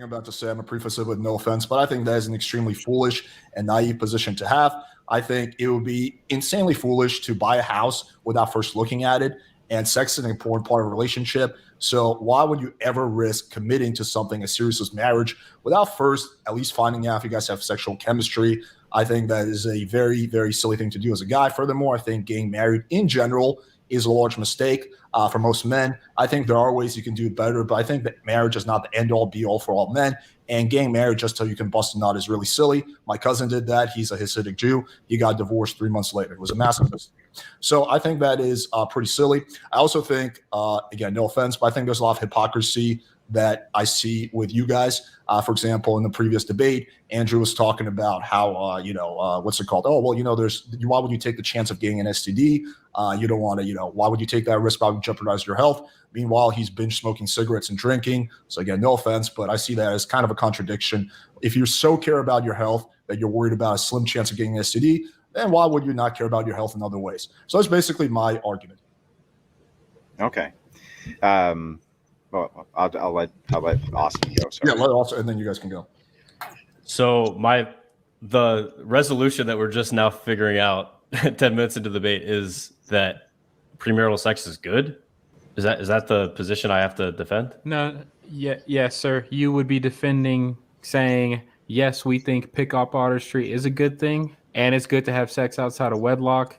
thing I'm about to say. I'm going to preface it with no offense, but I think that is an extremely foolish and naive position to have. I think it would be insanely foolish to buy a house without first looking at it. And sex is an important part of a relationship. So why would you ever risk committing to something as serious as marriage without first at least finding out if you guys have sexual chemistry? I think that is a very, very silly thing to do as a guy. Furthermore, I think getting married in general is a large mistake for most men. I think there are ways you can do it better, but I think that marriage is not the end-all, be-all for all men. And getting married just so you can bust a nut is really silly. My cousin did that. He's a Hasidic Jew. He got divorced 3 months later. It was a massive mistake. So I think that is pretty silly. I also think, again, no offense, but I think there's a lot of hypocrisy that I see with you guys. For example, in the previous debate, Andrew was talking about how, what's it called? Oh, well, why would you take the chance of getting an STD? You don't want to, why would you take that risk? Why would you jeopardize your health? Meanwhile, he's binge smoking cigarettes and drinking. So again, no offense, but I see that as kind of a contradiction. If you so care about your health that you're worried about a slim chance of getting an STD, then why would you not care about your health in other ways? So that's basically my argument. Okay. Well, I'll let Austin go. Sorry. Yeah, let Austin, and then you guys can go. So the resolution that we're just now figuring out 10 minutes into the debate is that premarital sex is good. Is that the position I have to defend? No, yes, sir. You would be defending, saying, yes, we think pickup artistry is a good thing, and it's good to have sex outside of wedlock.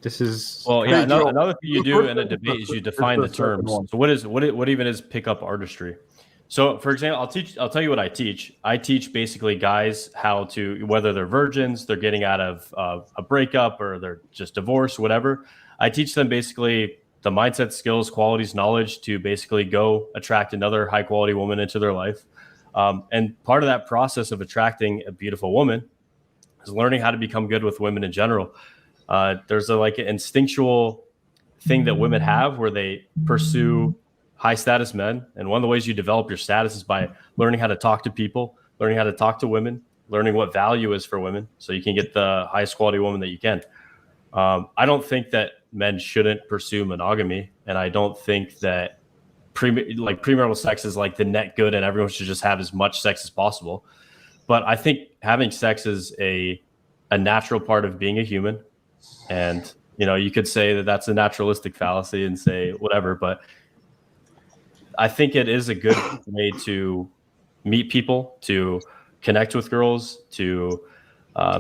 This is another thing you do in a debate is you define the terms. So what even is pickup artistry? So for example, I'll tell you what I teach. I teach basically guys how to, whether they're virgins, they're getting out of a breakup, or they're just divorced, whatever. I teach them basically the mindset, skills, qualities, knowledge to basically go attract another high quality woman into their life. And part of that process of attracting a beautiful woman is learning how to become good with women in general. There's an instinctual thing that women have where they pursue high status men. And one of the ways you develop your status is by learning how to talk to people, learning how to talk to women, learning what value is for women so you can get the highest quality woman that you can. I don't think that men shouldn't pursue monogamy. And I don't think that premarital sex is like the net good and everyone should just have as much sex as possible. But I think having sex is a natural part of being a human. And, you could say that that's a naturalistic fallacy and say whatever, but I think it is a good way to meet people, to connect with girls, to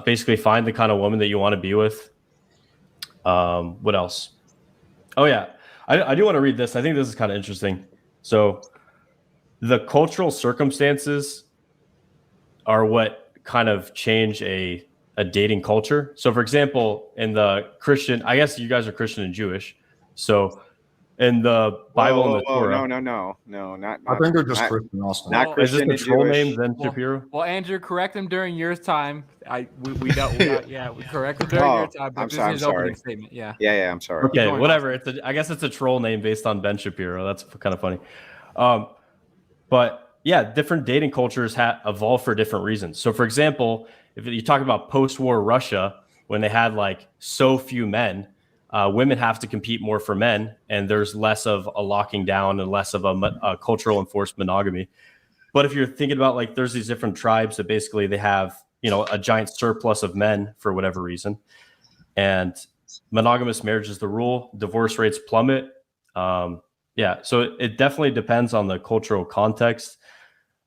basically find the kind of woman that you want to be with. What else? Oh, yeah. I do want to read this. I think this is kind of interesting. So the cultural circumstances are what kind of change a dating culture. So for example, in the Christian, I guess you guys are Christian and Jewish. So in the Bible and the Torah. No, not. I think they're just Christian, Austin. Not Christian. Is this the troll name, Zen Shapiro? Well, Andrew, correct them during your time. We correct them during your time. But I'm sorry. Opening statement. Yeah, I'm sorry. Okay, whatever. I guess it's a troll name based on Ben Shapiro. That's kind of funny. But yeah, different dating cultures evolved for different reasons. So for example, if you talk about post-war Russia, when they had so few men, women have to compete more for men, and there's less of a locking down and less of a cultural enforced monogamy. But if you're thinking about there's these different tribes that basically they have, a giant surplus of men for whatever reason, and monogamous marriage is the rule. Divorce rates plummet. So it definitely depends on the cultural context.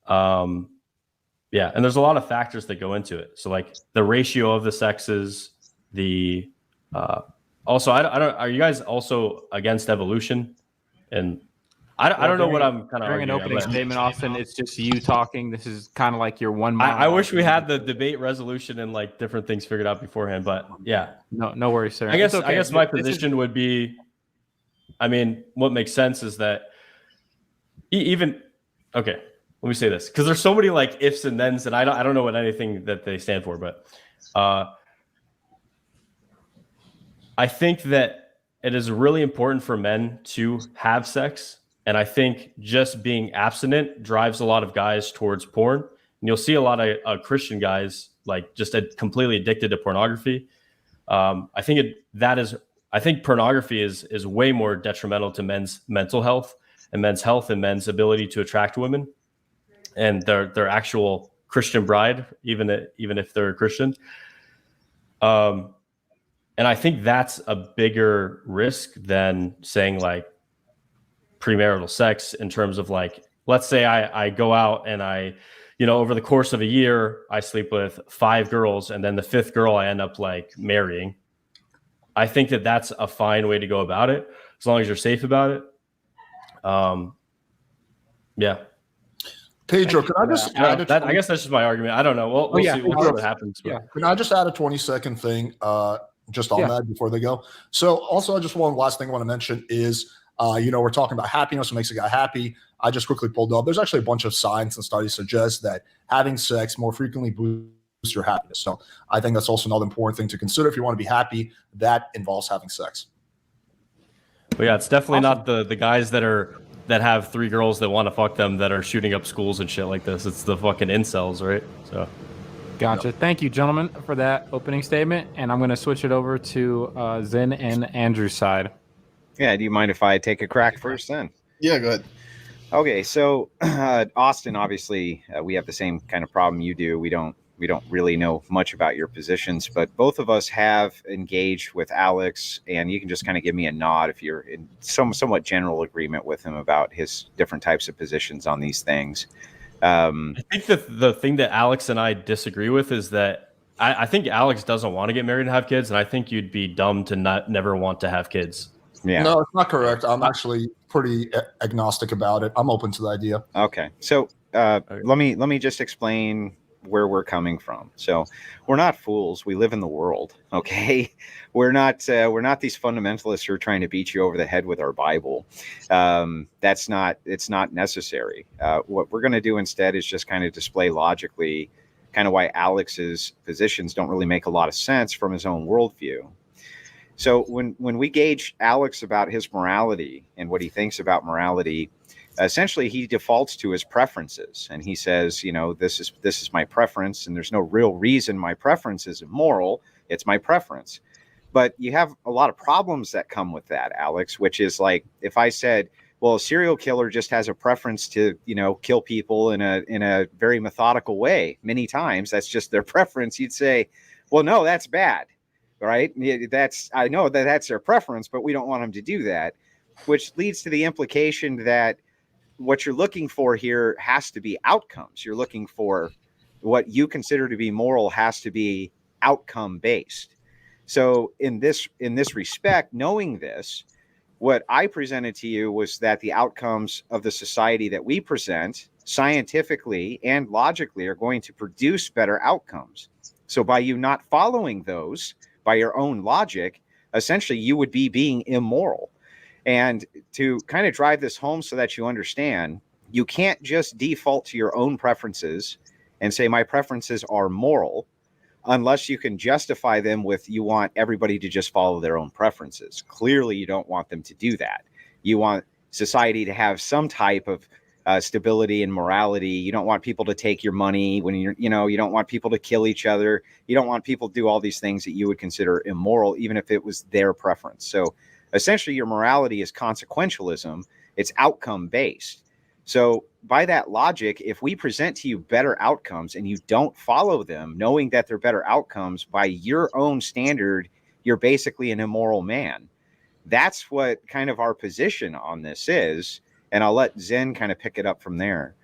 And there's a lot of factors that go into it. So the ratio of the sexes, also, are you guys also against evolution? And I don't know what I'm kind of during an opening statement, Austin. It's just you talking. This is kind of like your one. I wish we had the debate resolution and different things figured out beforehand, but yeah. No worries, sir. I guess my position would be, what makes sense is that okay. Let me say this, because there's so many ifs and thens, and I don't know what anything that they stand for, but I think that it is really important for men to have sex, and I think just being abstinent drives a lot of guys towards porn. And you'll see a lot of Christian guys just completely addicted to pornography. I think pornography is way more detrimental to men's mental health and men's ability to attract women. and their actual Christian bride, even if they're a Christian. And I think that's a bigger risk than saying like premarital sex, in terms of like, let's say I go out and I, over the course of a year, I sleep with 5 girls, and then the 5th girl I end up like marrying. I think that that's a fine way to go about it, as long as you're safe about it. Yeah. Pedro, can I just add I guess that's just my argument. I don't know. We'll see. We'll see what happens. Yeah. Can I just add a 20-second thing just on that before they go? So also, I just one last thing I want to mention is, we're talking about happiness, what makes a guy happy. I just quickly pulled up. There's actually a bunch of science and studies suggest that having sex more frequently boosts your happiness. So I think that's also another important thing to consider. If you want to be happy, that involves having sex. But yeah, it's definitely not the guys that have 3 girls that want to fuck them that are shooting up schools and shit like this. It's the fucking incels, right? So, gotcha. Yep. Thank you, gentlemen, for that opening statement. And I'm going to switch it over to Zen and Andrew's side. Yeah. Do you mind if I take a crack first then? Yeah, go ahead. Okay. So, Austin, obviously, we have the same kind of problem you do. We don't really know much about your positions, but both of us have engaged with Alex, and you can just kind of give me a nod if you're in somewhat general agreement with him about his different types of positions on these things. I think the thing that Alex and I disagree with is that I think Alex doesn't want to get married and have kids, and I think you'd be dumb to never want to have kids. Yeah. No, it's not correct. I'm actually pretty agnostic about it. I'm open to the idea. Okay. So let me just explain where we're coming from. So we're not fools. We live in the world. Okay. We're not these fundamentalists who are trying to beat you over the head with our Bible. It's not necessary. What we're going to do instead is just kind of display logically kind of why Alex's positions don't really make a lot of sense from his own worldview. So when we gauge Alex about his morality and what he thinks about morality, essentially he defaults to his preferences, and he says, this is my preference, and there's no real reason my preference is immoral. It's my preference. But you have a lot of problems that come with that, Alex, which is like, if I said, well, a serial killer just has a preference to, kill people in a very methodical way many times, that's just their preference, you'd say, well, no, that's bad. Right? I know that's their preference, but we don't want them to do that, which leads to the implication that what you're looking for here has to be outcomes. You're looking for what you consider to be moral has to be outcome based. So in this respect, knowing this, what I presented to you was that the outcomes of the society that we present scientifically and logically are going to produce better outcomes. So by you not following those, by your own logic, essentially you would be being immoral. And to kind of drive this home so that you understand, you can't just default to your own preferences and say my preferences are moral unless you can justify them with you want everybody to just follow their own preferences. Clearly, you don't want them to do that. You want society to have some type of stability and morality. You don't want people to take your money when you don't want people to kill each other. You don't want people to do all these things that you would consider immoral, even if it was their preference. So essentially your morality is consequentialism. It's outcome based. So by that logic, if we present to you better outcomes and you don't follow them, knowing that they're better outcomes by your own standard, you're basically an immoral man. That's what kind of our position on this is. And I'll let Zen kind of pick it up from there.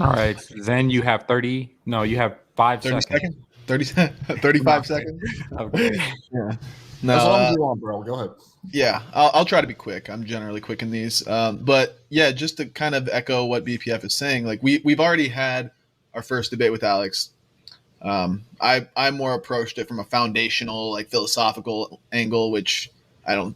All right. Zen, you have 5 seconds. 35 seconds. Okay. Yeah. No, as long as you want, bro. Go ahead. Yeah, I'll try to be quick. I'm generally quick in these. But yeah, just to kind of echo what BPF is saying, like we've already had our first debate with Alex. I more approached it from a foundational, like philosophical angle, which I don't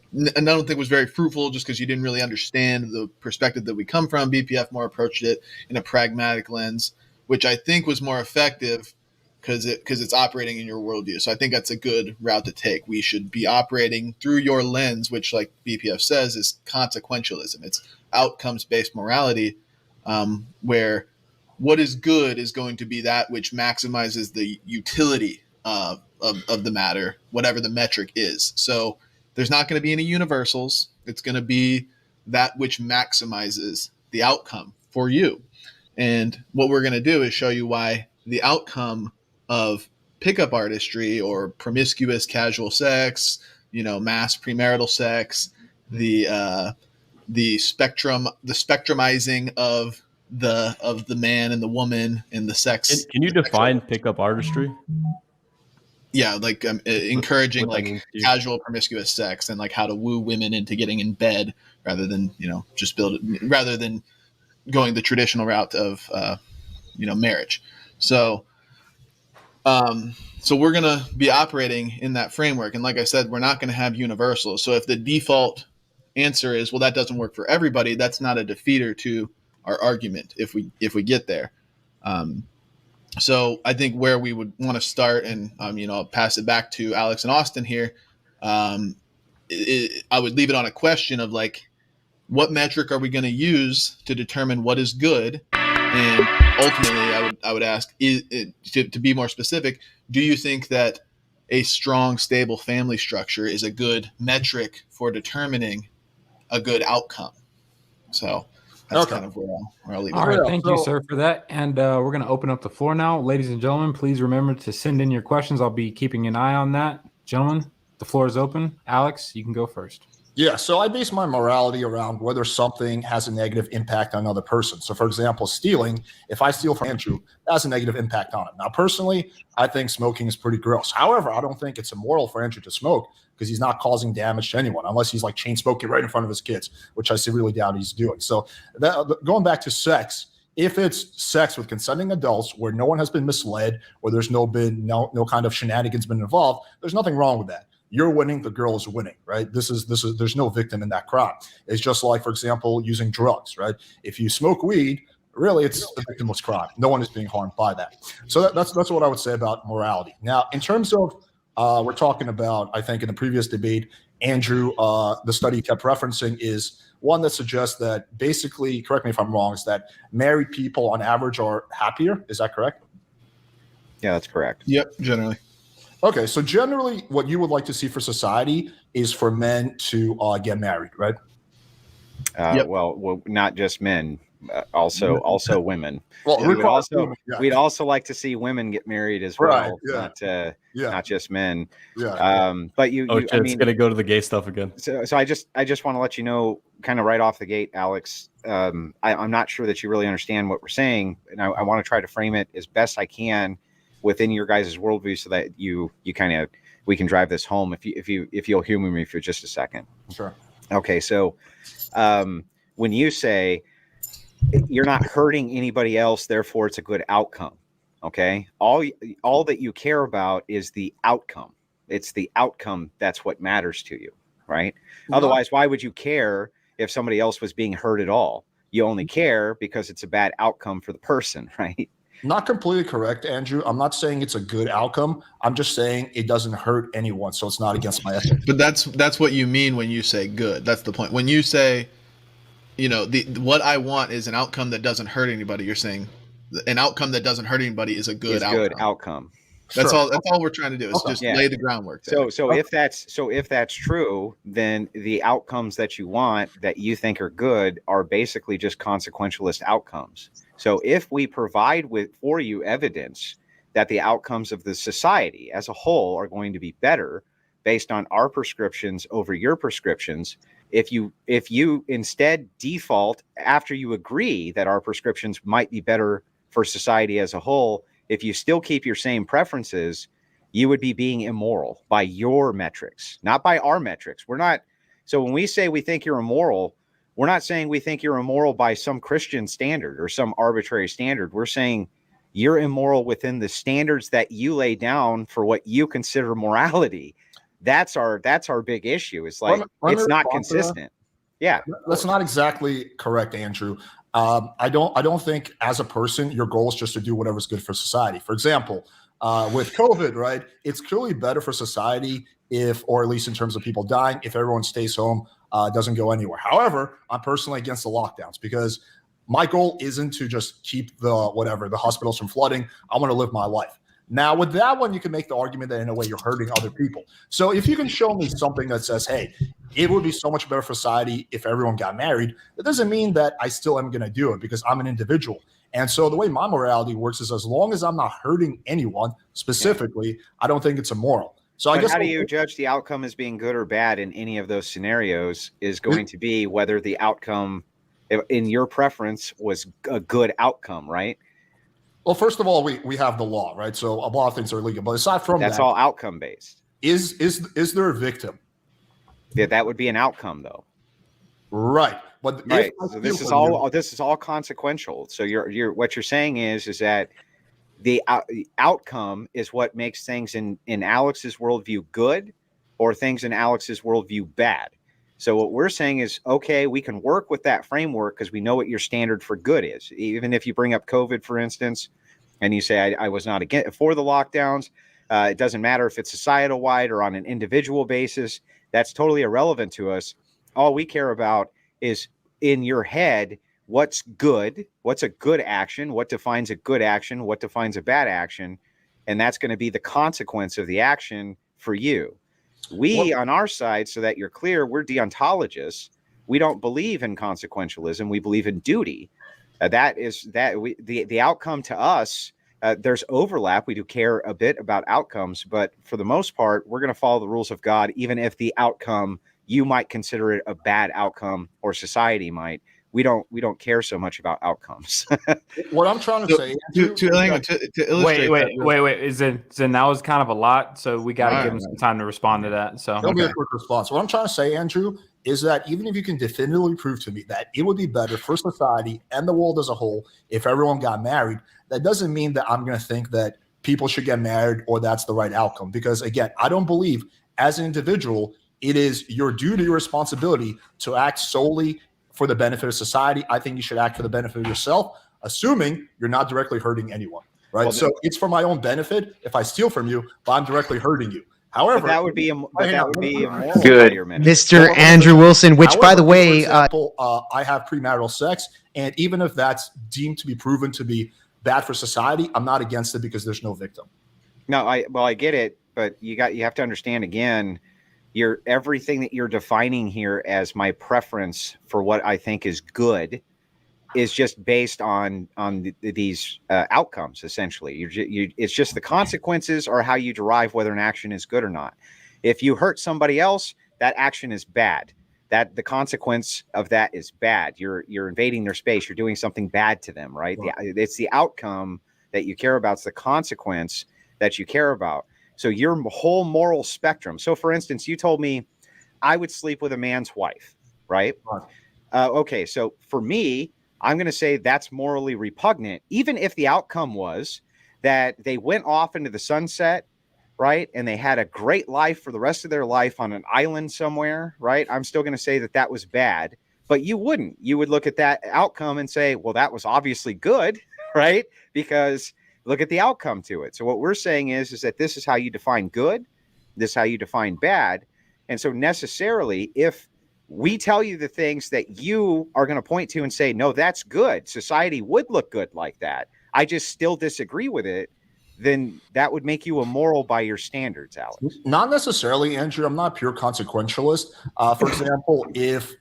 think was very fruitful just because you didn't really understand the perspective that we come from. BPF more approached it in a pragmatic lens, which I think was more effective because it's operating in your worldview. So I think that's a good route to take. We should be operating through your lens, which, like BPF says, is consequentialism. It's outcomes-based morality, where what is good is going to be that which maximizes the utility of the matter, whatever the metric is. So there's not going to be any universals. It's going to be that which maximizes the outcome for you. And what we're going to do is show you why the outcome of pickup artistry or promiscuous casual sex, mass premarital sex, the spectrumizing of the man and the woman and the sex. Can you define pickup artistry? Yeah, like encouraging like casual promiscuous sex and like how to woo women into getting in bed rather than rather than going the traditional route of marriage. So we're gonna be operating in that framework, and like I said, we're not going to have universals. So if the default answer is, well, that doesn't work for everybody, that's not a defeater to our argument if we get there. So I think where we would want to start, and I'll pass it back to Alex and Austin here. I would leave it on a question of like, what metric are we going to use to determine what is good? And ultimately, I would ask, to be more specific, do you think that a strong, stable family structure is a good metric for determining a good outcome? So that's kind of where I'll leave it. All right, thank you, sir, for that. And we're going to open up the floor now. Ladies and gentlemen, please remember to send in your questions. I'll be keeping an eye on that. Gentlemen, the floor is open. Alex, you can go first. Yeah, so I base my morality around whether something has a negative impact on another person. So, for example, stealing, if I steal from Andrew, that has a negative impact on him. Now, personally, I think smoking is pretty gross. However, I don't think it's immoral for Andrew to smoke because he's not causing damage to anyone unless he's like chain smoking right in front of his kids, which I severely doubt he's doing. So going back to sex, if it's sex with consenting adults where no one has been misled, where there's no kind of shenanigans been involved, there's nothing wrong with that. You're winning, the girl is winning, right? This is there's no victim in that crime. It's just like, for example, using drugs, right? If you smoke weed, really it's a victimless crime. No one is being harmed by that. So that's what I would say about morality. Now, in terms of we're talking about, I think in the previous debate, Andrew, the study kept referencing is one that suggests that basically, correct me if I'm wrong, is that married people on average are happier. Is that correct? Yeah, that's correct. Yep, generally. Okay, so generally what you would like to see for society is for men to get married, right? Yep. Well, not just men, also women. Well, we'd also like to see women get married as well, right, not just men. Yeah. But it's going to go to the gay stuff again. So I just want to let you know, kind of right off the gate, Alex, I'm not sure that you really understand what we're saying, and I want to try to frame it as best I can within your guys' worldview so that we can drive this home if you'll humor me for just a second. Sure. Okay. So, when you say you're not hurting anybody else, therefore it's a good outcome. Okay. All that you care about is the outcome. It's the outcome. That's what matters to you. Right. Otherwise, why would you care if somebody else was being hurt at all? You only care because it's a bad outcome for the person. Right. Not completely correct, Andrew. I'm not saying it's a good outcome. I'm just saying it doesn't hurt anyone, so it's not against my ethics. But that's what you mean when you say good. That's the point. When you say, what I want is an outcome that doesn't hurt anybody, you're saying an outcome that doesn't hurt anybody is a good outcome. That's Sure. all. That's all we're trying to do is just lay the groundwork there. So if that's true, then the outcomes that you want that you think are good are basically just consequentialist outcomes. So if we provide for you evidence that the outcomes of the society as a whole are going to be better based on our prescriptions over your prescriptions, if you instead default after you agree that our prescriptions might be better for society as a whole, if you still keep your same preferences, you would be being immoral by your metrics, not by our metrics. So when we say we think you're immoral, we're not saying we think you're immoral by some Christian standard or some arbitrary standard. We're saying you're immoral within the standards that you lay down for what you consider morality. That's our big issue. It's like it's not consistent. Yeah, that's not exactly correct, Andrew. I don't think as a person your goal is just to do whatever's good for society. For example, with COVID, right? It's clearly better for society or at least in terms of people dying, if everyone stays home, doesn't go anywhere. However, I'm personally against the lockdowns because my goal isn't to just keep the hospitals from flooding. I want to live my life. Now, with that one, you can make the argument that in a way you're hurting other people. So if you can show me something that says, hey, it would be so much better for society if everyone got married, that doesn't mean that I still am going to do it because I'm an individual. And so the way my morality works is as long as I'm not hurting anyone specifically, I don't think it's immoral. So I guess how do you judge the outcome as being good or bad in any of those scenarios is going to be whether the outcome in your preference was a good outcome, right? Well, first of all, we have the law, right? So a lot of things are legal, but aside from that's all outcome based. Is there a victim? Yeah, that would be an outcome, though. Right, but right. So this is all consequential. So what you're saying is that the outcome is what makes things in Alex's worldview good, or things in Alex's worldview bad. So what we're saying is, okay, we can work with that framework because we know what your standard for good is. Even if you bring up COVID, for instance, and you say, I was not for the lockdowns, it doesn't matter if it's societal wide or on an individual basis. That's totally irrelevant to us. All we care about is in your head, what's good, what's a good action, what defines a good action, what defines a bad action. And that's going to be the consequence of the action for you. We, on our side, so that you're clear, we're deontologists. We don't believe in consequentialism. We believe in duty. The outcome to us, there's overlap. We do care a bit about outcomes, but for the most part, we're going to follow the rules of God, even if the outcome, you might consider it a bad outcome, or society might. We don't care so much about outcomes. What I'm trying to say to illustrate. Wait. Zen, that was kind of a lot, so we got to give him some time to respond to that. So it'll be a quick response. What I'm trying to say, Andrew, is that even if you can definitively prove to me that it would be better for society and the world as a whole if everyone got married, that doesn't mean that I'm going to think that people should get married or that's the right outcome. Because again, I don't believe as an individual, it is your duty or responsibility to act solely for the benefit of society. I think you should act for the benefit of yourself, assuming you're not directly hurting anyone, right? Well, so it's for my own benefit if I steal from you, but I'm directly hurting you. However, that would be immoral. Good, Mr. Andrew Wilson. Which, however, by the way, for example, I have premarital sex, and even if that's deemed to be proven to be bad for society, I'm not against it because there's no victim. No, I get it, but you have to understand again. Everything that you're defining here as my preference for what I think is good is just based on these outcomes. Essentially, it's just the consequences or how you derive whether an action is good or not. If you hurt somebody else, that action is bad. That the consequence of that is bad. You're invading their space. You're doing something bad to them, right? It's the outcome that you care about. It's the consequence that you care about. So your whole moral spectrum. So for instance, you told me I would sleep with a man's wife, right? Okay. So for me, I'm going to say that's morally repugnant, even if the outcome was that they went off into the sunset, right? And they had a great life for the rest of their life on an island somewhere, right? I'm still going to say that was bad, but you wouldn't. You would look at that outcome and say, well, that was obviously good, right? Because look at the outcome to it. So what we're saying is that this is how you define good. This is how you define bad. And so necessarily, if we tell you the things that you are going to point to and say, no, that's good, society would look good like that, I just still disagree with it, then that would make you immoral by your standards, Alex. Not necessarily, Andrew. I'm not a pure consequentialist. For example, if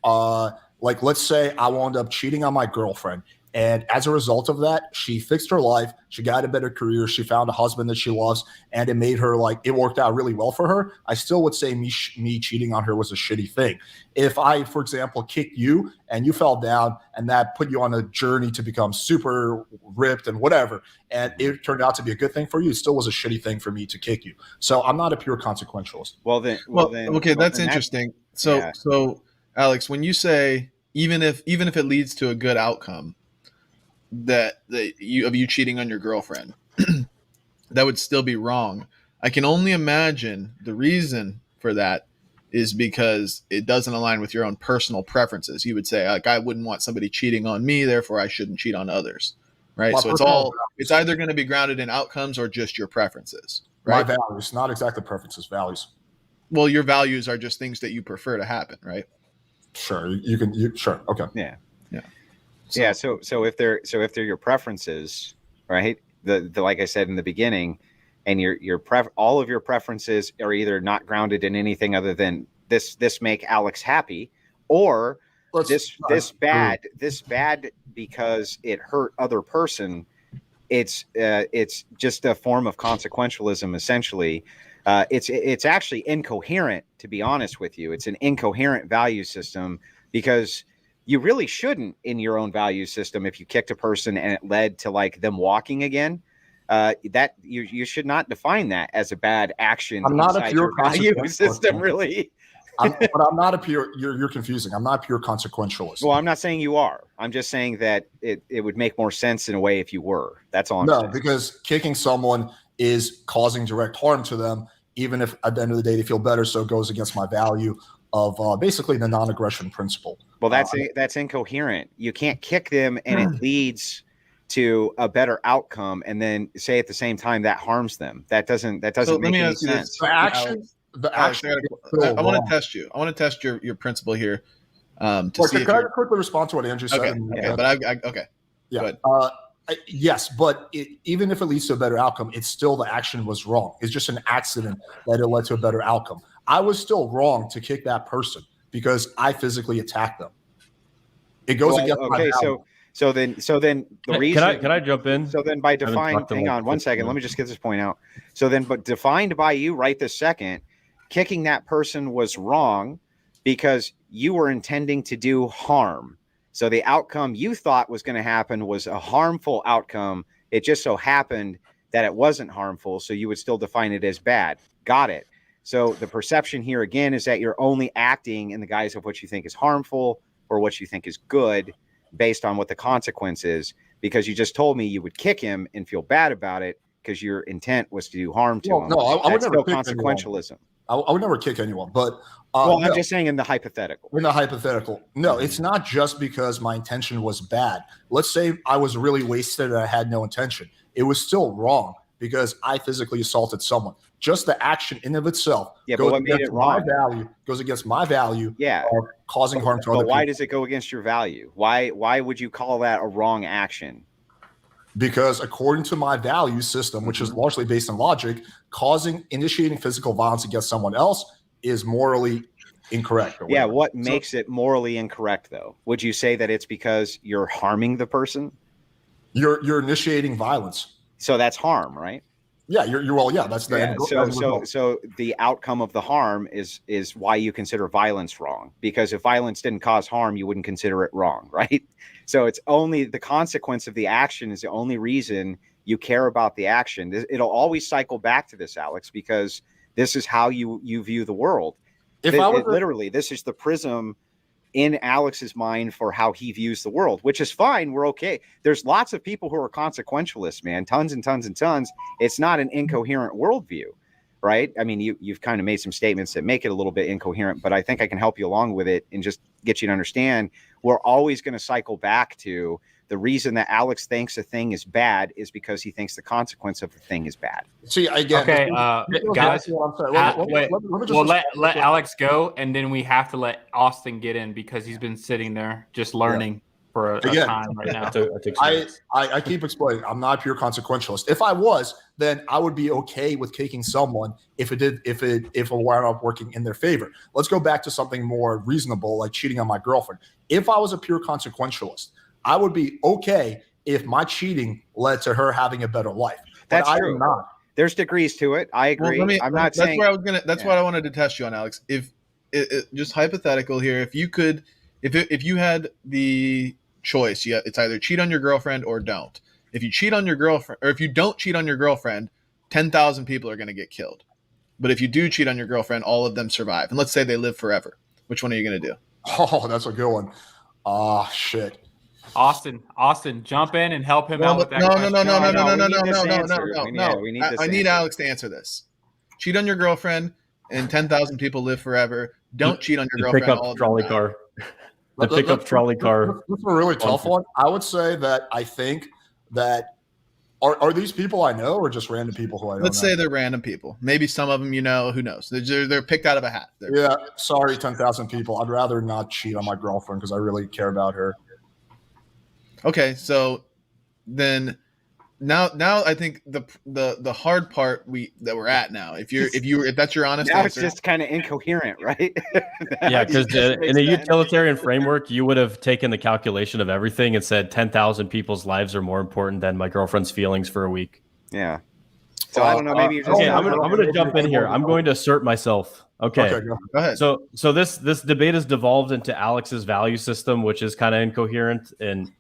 let's say I wound up cheating on my girlfriend, and as a result of that, she fixed her life. She got a better career. She found a husband that she loves, and it made her it worked out really well for her. I still would say me cheating on her was a shitty thing. If I, for example, kicked you and you fell down and that put you on a journey to become super ripped and whatever, and it turned out to be a good thing for you, it still was a shitty thing for me to kick you. So I'm not a pure consequentialist. That's interesting. So Alex, when you say even if it leads to a good outcome, that you cheating on your girlfriend, that would still be wrong. I can only imagine the reason for that is because it doesn't align with your own personal preferences. You would say, I wouldn't want somebody cheating on me, therefore I shouldn't cheat on others, right? So it's either going to be grounded in outcomes or just your preferences, right? My values, not exactly preferences, values. Well, your values are just things that you prefer to happen, right? Sure, sure, okay, yeah. So if they're your preferences, right? The like I said in the beginning, and all of your preferences are either not grounded in anything other than this make Alex happy, or this bad because it hurt other person. It's just a form of consequentialism, essentially. It's actually incoherent, to be honest with you. It's an incoherent value system because you really shouldn't in your own value system. If you kicked a person and it led to like them walking again, that you should not define that as a bad action. I'm not a pure value system, really. But I'm not a pure. You're confusing. I'm not a pure consequentialist. Well, I'm not saying you are. I'm just saying that it would make more sense in a way if you were. That's all I'm saying. No, because kicking someone is causing direct harm to them, even if at the end of the day they feel better. So it goes against my value of basically the non-aggression principle. Well, that's incoherent. You can't kick them and it leads to a better outcome, and then say at the same time that harms them. That doesn't make any sense. The action. I want to test you. I want to test your principle here. Can I quickly respond to what Andrew said? Okay. Yeah. Yes, but even if it leads to a better outcome, it's still the action was wrong. It's just an accident that it led to a better outcome. I was still wrong to kick that person because I physically attacked them. It goes against my value. So then the reason. Can I jump in? So then by defined, hang on 1 second. Let me just get this point out. So then, but defined by you right this second, kicking that person was wrong because you were intending to do harm. So the outcome you thought was going to happen was a harmful outcome. It just so happened that it wasn't harmful. So you would still define it as bad. Got it. So the perception here again is that you're only acting in the guise of what you think is harmful or what you think is good based on what the consequence is, because you just told me you would kick him and feel bad about it because your intent was to do harm to him. No, I would never kick consequentialism. I would never kick anyone, but I'm just saying in the hypothetical. In the hypothetical, no, it's not just because my intention was bad. Let's say I was really wasted and I had no intention. It was still wrong because I physically assaulted someone. Just the action in of itself goes against my value. Goes against my value. Of causing harm to other people. But why does it go against your value? Why would you call that a wrong action? Because according to my value system, which is largely based on logic, initiating physical violence against someone else is morally incorrect. Yeah, what makes it morally incorrect, though? Would you say that it's because you're harming the person? You're initiating violence. So that's harm, right? Yeah, that's the end. So the outcome of the harm is why you consider violence wrong. Because if violence didn't cause harm, you wouldn't consider it wrong, right? So it's only the consequence of the action is the only reason you care about the action. It'll always cycle back to this, Alex, because this is how you view the world. Literally, this is the prism in Alex's mind for how he views the world, which is fine. We're okay. There's lots of people who are consequentialists, man, tons and tons and tons. It's not an incoherent worldview, right? I mean, you've kind of made some statements that make it a little bit incoherent, but I think I can help you along with it and just get you to understand we're always going to cycle back to the reason that Alex thinks a thing is bad is because he thinks the consequence of the thing is bad. See, again, okay, guys, let Alex go, and then we have to let Austin get in because he's been sitting there just learning for a time right now. I keep explaining. I'm not a pure consequentialist. If I was, then I would be okay with kicking someone if it wound up working in their favor. Let's go back to something more reasonable, like cheating on my girlfriend. If I was a pure consequentialist, I would be okay if my cheating led to her having a better life. That's true. There's degrees to it. I agree. Well, I'm not that's saying. Where I was gonna. That's what I wanted to test you on, Alex. If just hypothetical here, if you had the choice, it's either cheat on your girlfriend or don't. If you cheat on your girlfriend, or if you don't cheat on your girlfriend, 10,000 people are going to get killed. But if you do cheat on your girlfriend, all of them survive. And let's say they live forever. Which one are you going to do? Oh, that's a good one. Shit. Austin, jump in and help him out with that. No. I need Alex to answer this. Cheat on your girlfriend, and 10,000 people live forever. Don't cheat on your girlfriend. Pickup trolley car. The pickup trolley car. This is a really tough one. I would say that I think that are these people I know or just random people who I don't know? Let's say they're random people. Maybe some of them you know. Who knows? They're picked out of a hat. Sorry, 10,000 people. I'd rather not cheat on my girlfriend because I really care about her. Okay, so then now I think the hard part that we're at now. If that's your honest now, answer, it's just kind of incoherent, right? Yeah, because in a utilitarian framework, you would have taken the calculation of everything and said 10,000 people's lives are more important than my girlfriend's feelings for a week. Yeah. So I don't know. Maybe you're just. Okay, I'm gonna jump in here. I'm going to assert myself. Okay, go ahead. So this debate has devolved into Alex's value system, which is kind of incoherent. And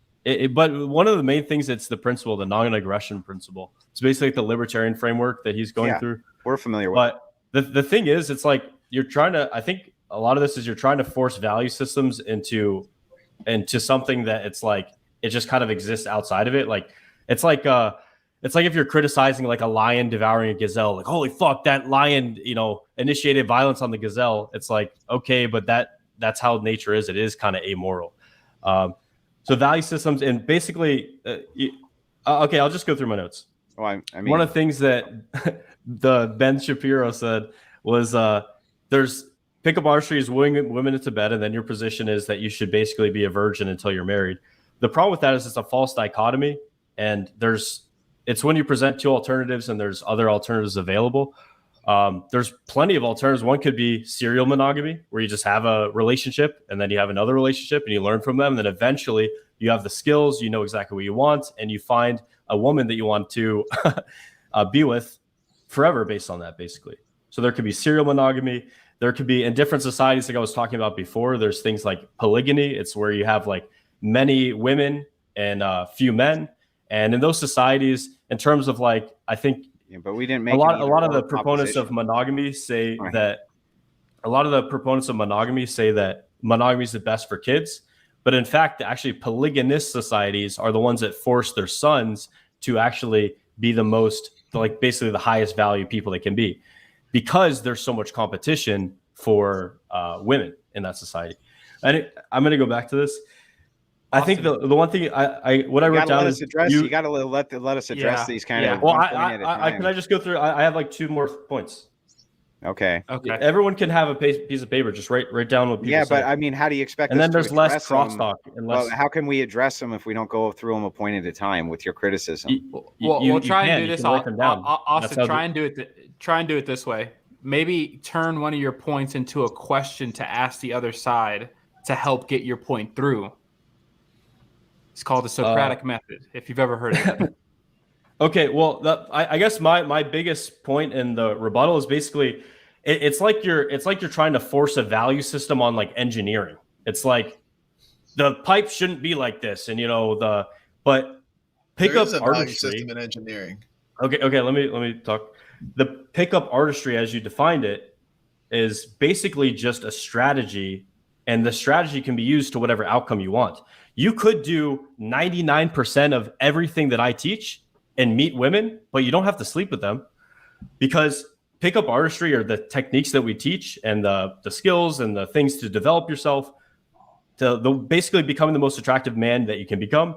but one of the main things, it's the principle, the non-aggression principle. It's basically the libertarian framework that he's going through. We're familiar with. But the thing is, it's like you're trying to. I think a lot of this is you're trying to force value systems into something that it's like it just kind of exists outside of it. Like it's like if you're criticizing like a lion devouring a gazelle, like, holy fuck, that lion, initiated violence on the gazelle. It's like, okay, but that's how nature is. It is kind of amoral. So value systems, and basically, okay, I'll just go through my notes. Well, I mean, one of the things that the Ben Shapiro said was there's pickup artistry is wooing women into bed, and then your position is that you should basically be a virgin until you're married. The problem with that is it's a false dichotomy, and it's when you present two alternatives and there's other alternatives available. There's plenty of alternatives. One could be serial monogamy, where you just have a relationship and then you have another relationship and you learn from them. And then eventually you have the skills, you know exactly what you want, and you find a woman that you want to be with forever based on that, basically. So there could be serial monogamy. There could be, in different societies, like I was talking about before, there's things like polygamy. It's where you have like many women and few men. And in those societies, in terms of like, I think, but we didn't make a lot of the proponents of monogamy say that monogamy is the best for kids. But in fact, actually, polygamous societies are the ones that force their sons to actually be the most, like basically the highest value people they can be, because there's so much competition for women in that society. And I'm going to go back to this. I think the one thing I wrote down is you got to let us address these kind of. Well, can I just go through? I have like two more points. Okay. Everyone can have a piece of paper. Just write down what people say. Yeah, but I mean, how do you expect? And then there's less crosstalk. Well, how can we address them if we don't go through them a point at a time with your criticism? We'll try and do this. Austin, try and do it this way. Maybe turn one of your points into a question to ask the other side to help get your point through. It's called the Socratic method, if you've ever heard of it. Okay, well, I guess my biggest point in the rebuttal is basically it's like you're trying to force a value system on like engineering. It's like the pipe shouldn't be like this, and but pickup artistry system in engineering. Okay, let me talk. The pickup artistry, as you defined it, is basically just a strategy, and the strategy can be used to whatever outcome you want. You could do 99% of everything that I teach and meet women, but you don't have to sleep with them, because pickup artistry, or the techniques that we teach and the skills and the things to develop yourself to basically becoming the most attractive man that you can become.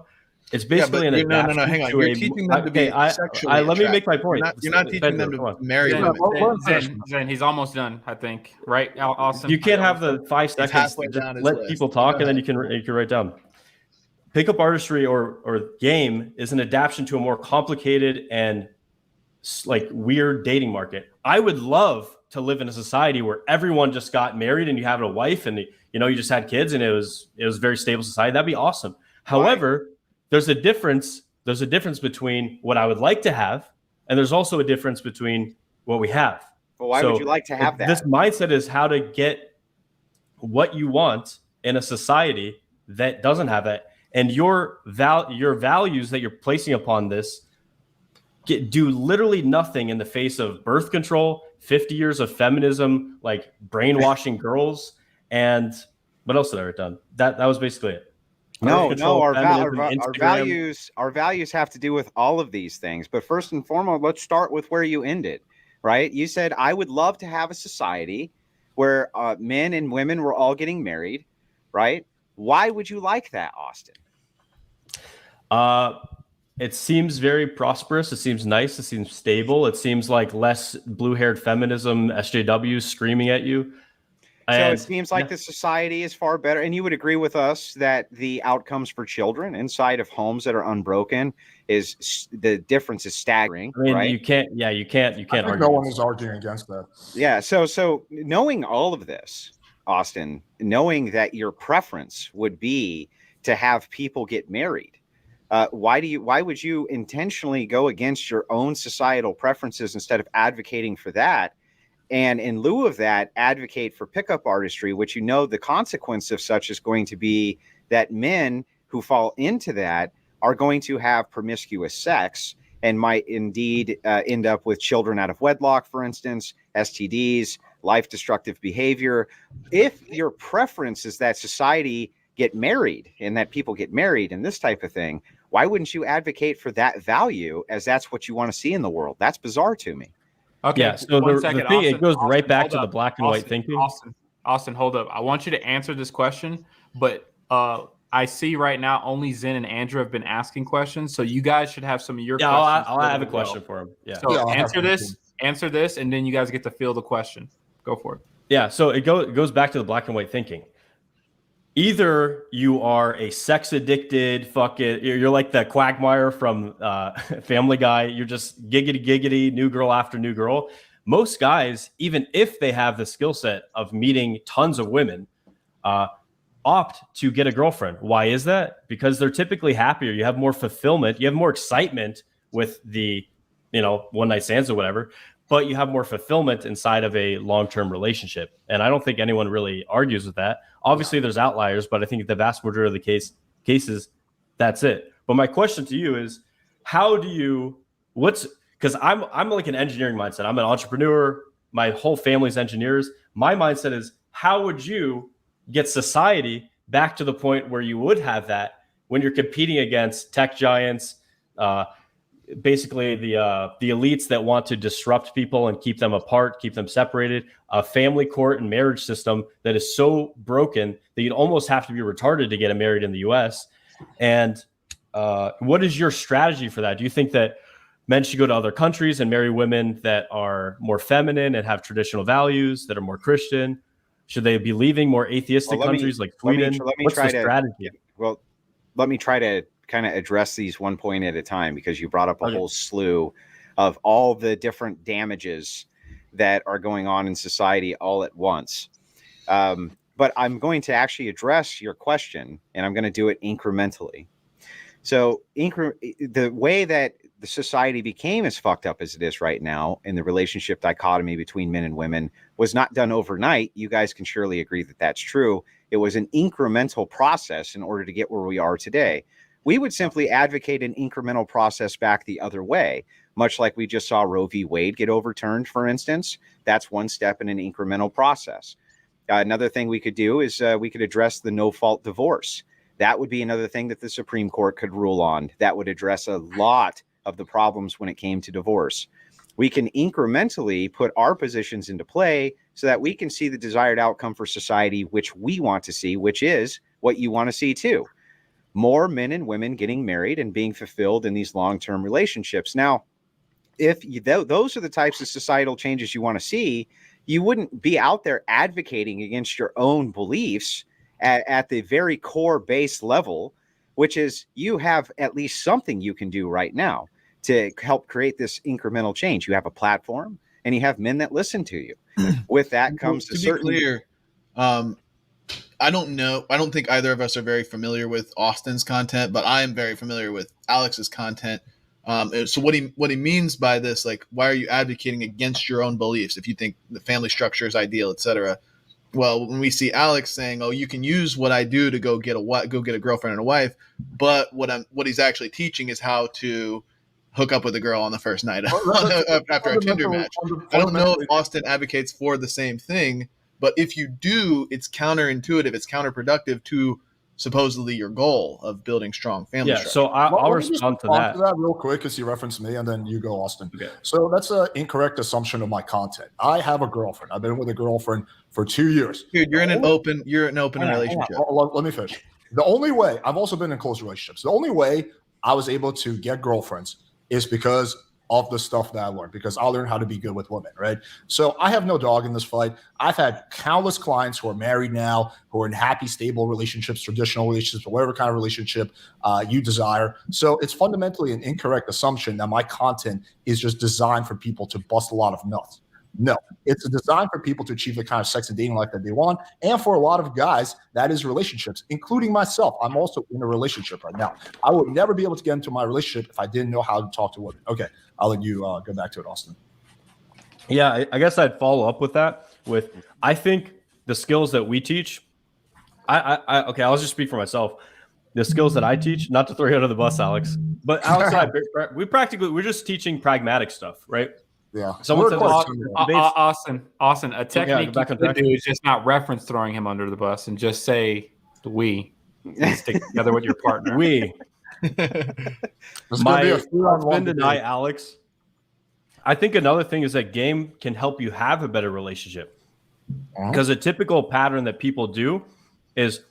It's basically an adaptation. No, hang on. You're teaching them to be sexually let me make my point. You're not teaching them to marry women. Zen, he's almost done, I think. Right, Austin? You can't have the 5 seconds to just let people talk, and then you can write down. Pickup artistry or game is an adaptation to a more complicated and like weird dating market. I would love to live in a society where everyone just got married and you have a wife and you just had kids and it was a very stable society. That'd be awesome. However, there's a difference between what I would like to have, and there's also a difference between what we have. Well, why would you like to have that? This mindset is how to get what you want in a society that doesn't have that. And your values that you're placing upon this do literally nothing in the face of birth control, 50 years of feminism, like brainwashing girls, and what else did I write down? That was basically it. No, our values have to do with all of these things. But first and foremost, let's start with where you ended, right? You said, I would love to have a society where men and women were all getting married, right? Why would you like that, Austin? It seems very prosperous. It seems nice. It seems stable. It seems like less blue-haired feminism, SJWs screaming at you. So it seems like the society is far better. And you would agree with us that the outcomes for children inside of homes that are unbroken is the difference is staggering. I mean, right? you can't argue. No one is arguing against that. Yeah. So knowing all of this, Austin, knowing that your preference would be to have people get married, why would you intentionally go against your own societal preferences instead of advocating for that? And in lieu of that, advocate for pickup artistry, which the consequence of such is going to be that men who fall into that are going to have promiscuous sex and might indeed end up with children out of wedlock, for instance, STDs, life-destructive behavior. If your preference is that society get married and that people get married and this type of thing, why wouldn't you advocate for that value as that's what you want to see in the world? That's bizarre to me. Okay. Yeah. So the thing, Austin, it goes right back to the black and white thinking. Austin, hold up. I want you to answer this question, but I see right now only Zen and Andrew have been asking questions, so you guys should have some of your questions. I'll have a question for him. Yeah. So answer this, and then you guys get to field the question. Go for it. Yeah. So it goes back to the black and white thinking. Either you are a sex addicted, you're like the Quagmire from Family Guy. You're just giggity, new girl after new girl. Most guys, even if they have the skill set of meeting tons of women, opt to get a girlfriend. Why is that? Because they're typically happier. You have more fulfillment. You have more excitement with the, one night stands or whatever, but you have more fulfillment inside of a long-term relationship. And I don't think anyone really argues with that. Obviously there's outliers, but I think the vast majority of the cases, that's it. But my question to you is, because I'm like an engineering mindset. I'm an entrepreneur. My whole family's engineers. My mindset is, how would you get society back to the point where you would have that when you're competing against tech giants, basically the elites that want to disrupt people and keep them apart, keep them separated, a family court and marriage system that is so broken that you'd almost have to be retarded to get married in the US. And what is your strategy for that? Do you think that men should go to other countries and marry women that are more feminine and have traditional values, that are more Christian? Should they be leaving more atheistic countries like Sweden? What's the strategy? Well, let me try to kind of address these one point at a time, because you brought up a whole slew of all the different damages that are going on in society all at once. But I'm going to actually address your question, and I'm going to do it incrementally. So the way that the society became as fucked up as it is right now in the relationship dichotomy between men and women was not done overnight. You guys can surely agree that that's true. It was an incremental process in order to get where we are today. We would simply advocate an incremental process back the other way, much like we just saw Roe v. Wade get overturned, for instance. That's one step in an incremental process. Another thing we could do is we could address the no-fault divorce. That would be another thing that the Supreme Court could rule on. That would address a lot of the problems when it came to divorce. We can incrementally put our positions into play so that we can see the desired outcome for society, which we want to see, which is what you want to see too. More men and women getting married and being fulfilled in these long-term relationships. Now, if those are the types of societal changes you want to see, you wouldn't be out there advocating against your own beliefs at the very core base level, which is you have at least something you can do right now to help create this incremental change. You have a platform and you have men that listen to you. With that comes to be clear, I don't know. I don't think either of us are very familiar with Austin's content, but I am very familiar with Alex's content. So what he means by this, like, why are you advocating against your own beliefs if you think the family structure is ideal, etc.? Well, when we see Alex saying, "Oh, you can use what I do to go get a girlfriend and a wife," but what he's actually teaching is how to hook up with a girl on the first night after a Tinder match. I don't know if Austin advocates for the same thing, but if you do, it's counterintuitive. It's counterproductive to supposedly your goal of building strong family structure. So I'll respond to that real quick, because you referenced me, and then you go, Austin. Okay. So that's an incorrect assumption of my content. I have a girlfriend. I've been with a girlfriend for 2 years. Dude, you're in an open relationship. Let me finish. The only way, I've also been in close relationships. The only way I was able to get girlfriends is because of the stuff that I learned, because I learned how to be good with women, right? So I have no dog in this fight. I've had countless clients who are married now, who are in happy, stable relationships, traditional relationships, or whatever kind of relationship you desire. So it's fundamentally an incorrect assumption that my content is just designed for people to bust a lot of nuts. No, it's designed for people to achieve the kind of sex and dating life that they want. And for a lot of guys, that is relationships, including myself. I'm also in a relationship right now. I would never be able to get into my relationship if I didn't know how to talk to women. Okay, I'll let you go back to it, Austin. Yeah, I guess I'd follow up with that. I think the skills that we teach, okay, I'll just speak for myself. The skills that I teach, not to throw you under the bus, Alex, but Alex and we're just teaching pragmatic stuff, right? Yeah. Someone said Austin, a technique you could do is just not reference throwing him under the bus and just say we and stick together with your partner. We. My husband and I, Alex. I think another thing is that game can help you have a better relationship. Because a typical pattern that people do is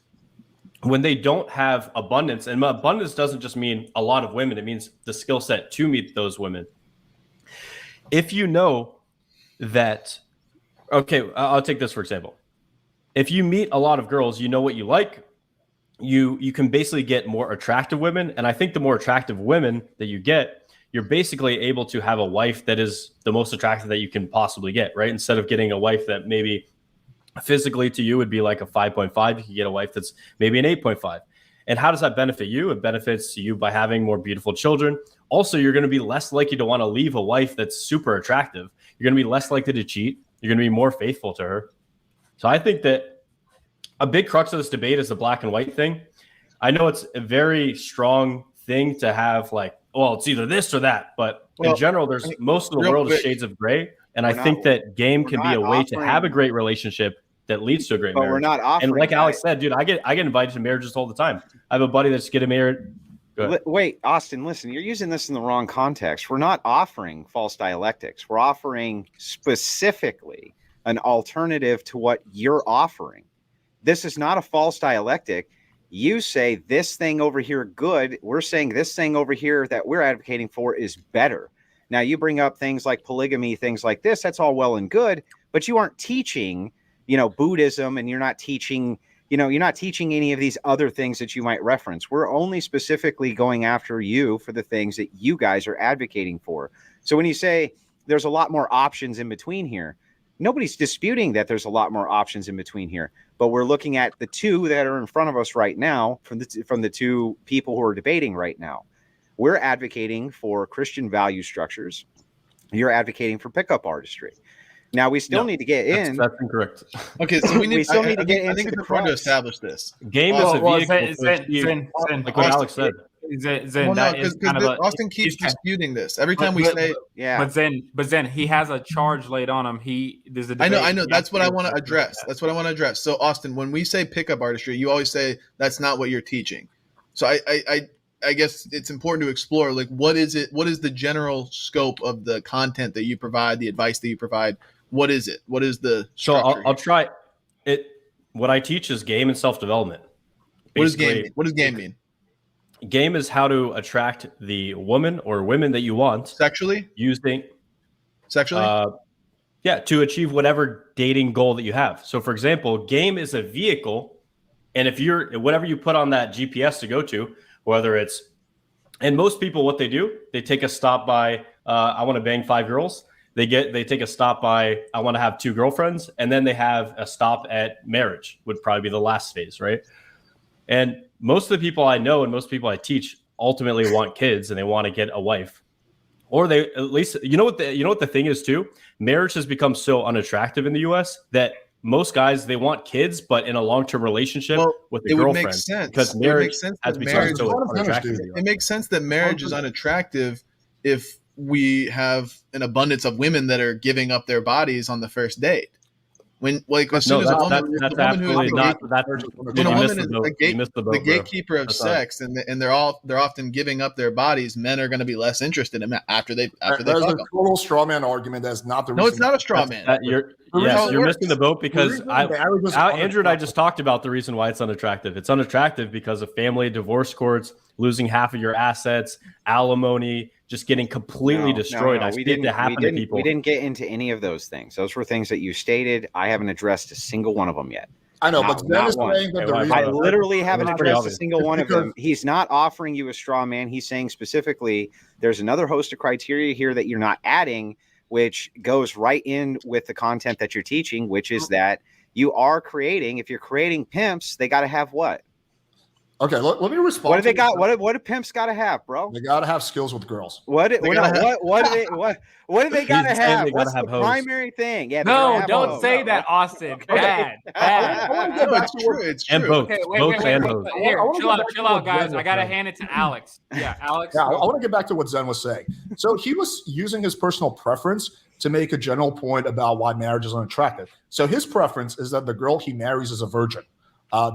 when they don't have abundance, and abundance doesn't just mean a lot of women, it means the skill set to meet those women. If you know that, okay, I'll take this for example. If you meet a lot of girls, you know what you like, you can basically get more attractive women. And I think the more attractive women that you get, you're basically able to have a wife that is the most attractive that you can possibly get, right? Instead of getting a wife that maybe physically to you would be like a 5.5, you can get a wife that's maybe an 8.5. And how does that benefit you? It benefits you by having more beautiful children. Also, you're going to be less likely to want to leave a wife that's super attractive. You're going to be less likely to cheat. You're going to be more faithful to her. So I think that a big crux of this debate is the black and white thing. I know it's a very strong thing to have like, well, it's either this or that. But in general, there's most of the world is shades of gray. And I think that game can be a way to have a great relationship that leads to a great marriage. We're not offering. And like Alex said, dude, I get invited to marriages all the time. I have a buddy that's getting married. Wait, Austin, listen, you're using this in the wrong context. We're not offering false dialectics. We're offering specifically an alternative to what you're offering. This is not a false dialectic. You say this thing over here good. We're saying this thing over here that we're advocating for is better. Now you bring up things like polygamy, things like this. That's all well and good, but you aren't teaching, Buddhism, and you're not teaching, you're not teaching any of these other things that you might reference. We're only specifically going after you for the things that you guys are advocating for. So when you say there's a lot more options in between here, nobody's disputing that there's a lot more options in between here, but we're looking at the two that are in front of us right now from the two people who are debating right now. We're advocating for Christian value structures. You're advocating for pickup artistry. Now we still need to get in. That's incorrect. Okay, so we still need to get in. I think it's important to establish this. Game is a vehicle. Like what Alex said. Zen, Austin keeps disputing this every time we say. Yeah. But Zen, he has a charge laid on him. There's a debate. I know. That's what I want to address. So Austin, when we say pickup artistry, you always say that's not what you're teaching. So I guess it's important to explore, like, what is it? What is the general scope of the content that you provide, the advice that you provide? What is it? What is the structure? So I'll try it. What I teach is game and self-development. What does game mean? What does game mean? Game is how to attract the woman or women that you want. Sexually? Yeah, to achieve whatever dating goal that you have. So for example, game is a vehicle. And if whatever you put on that GPS to go to, whether it's, and most people, what they do, they take a stop by, I want to bang 5 girls. They take a stop by, I want to have 2 girlfriends. And then they have a stop at marriage, would probably be the last phase, right? And most of the people I know and most people I teach ultimately want kids and they want to get a wife. Or they at least, you know what the thing is too? Marriage has become so unattractive in the US that most guys, they want kids, but in a long-term relationship with a girlfriend. Would make sense. Because marriage has become so unattractive. It makes sense that marriage is unattractive if we have an abundance of women that are giving up their bodies on the first date. When, like, as soon as a woman, the gatekeeper of sex, and they're often giving up their bodies, men are going to be less interested in that after they There's a total straw man argument. That's not the reason. No, it's not a straw man. You're missing the boat because Andrew and I just talked about the reason why it's unattractive. It's unattractive because of family, divorce courts, losing half of your assets, alimony, just getting completely destroyed. I've seen it happen to people. We didn't get into any of those things. Those were things that you stated. I haven't addressed a single one of them yet. I know, but Zen is saying that the reason I literally haven't addressed a single one of them. He's not offering you a straw man. He's saying specifically there's another host of criteria here that you're not adding, which goes right in with the content that you're teaching, which is that you are creating, if you're creating pimps, they got to have what? Okay, let me respond. What do they got? What do pimps got to have, bro? They got to have skills with girls. What do they got to have? What's the primary thing? Yeah. No, don't say that, Austin. Bad. No, it's true. It's true. And both. Okay, Both and wait. hoes. Here, chill out, guys. I gotta hand it to Alex. Yeah, Alex. Yeah, I want to get back to what Zen was saying. So he was using his personal preference to make a general point about why marriage is unattractive. So his preference is that the girl he marries is a virgin.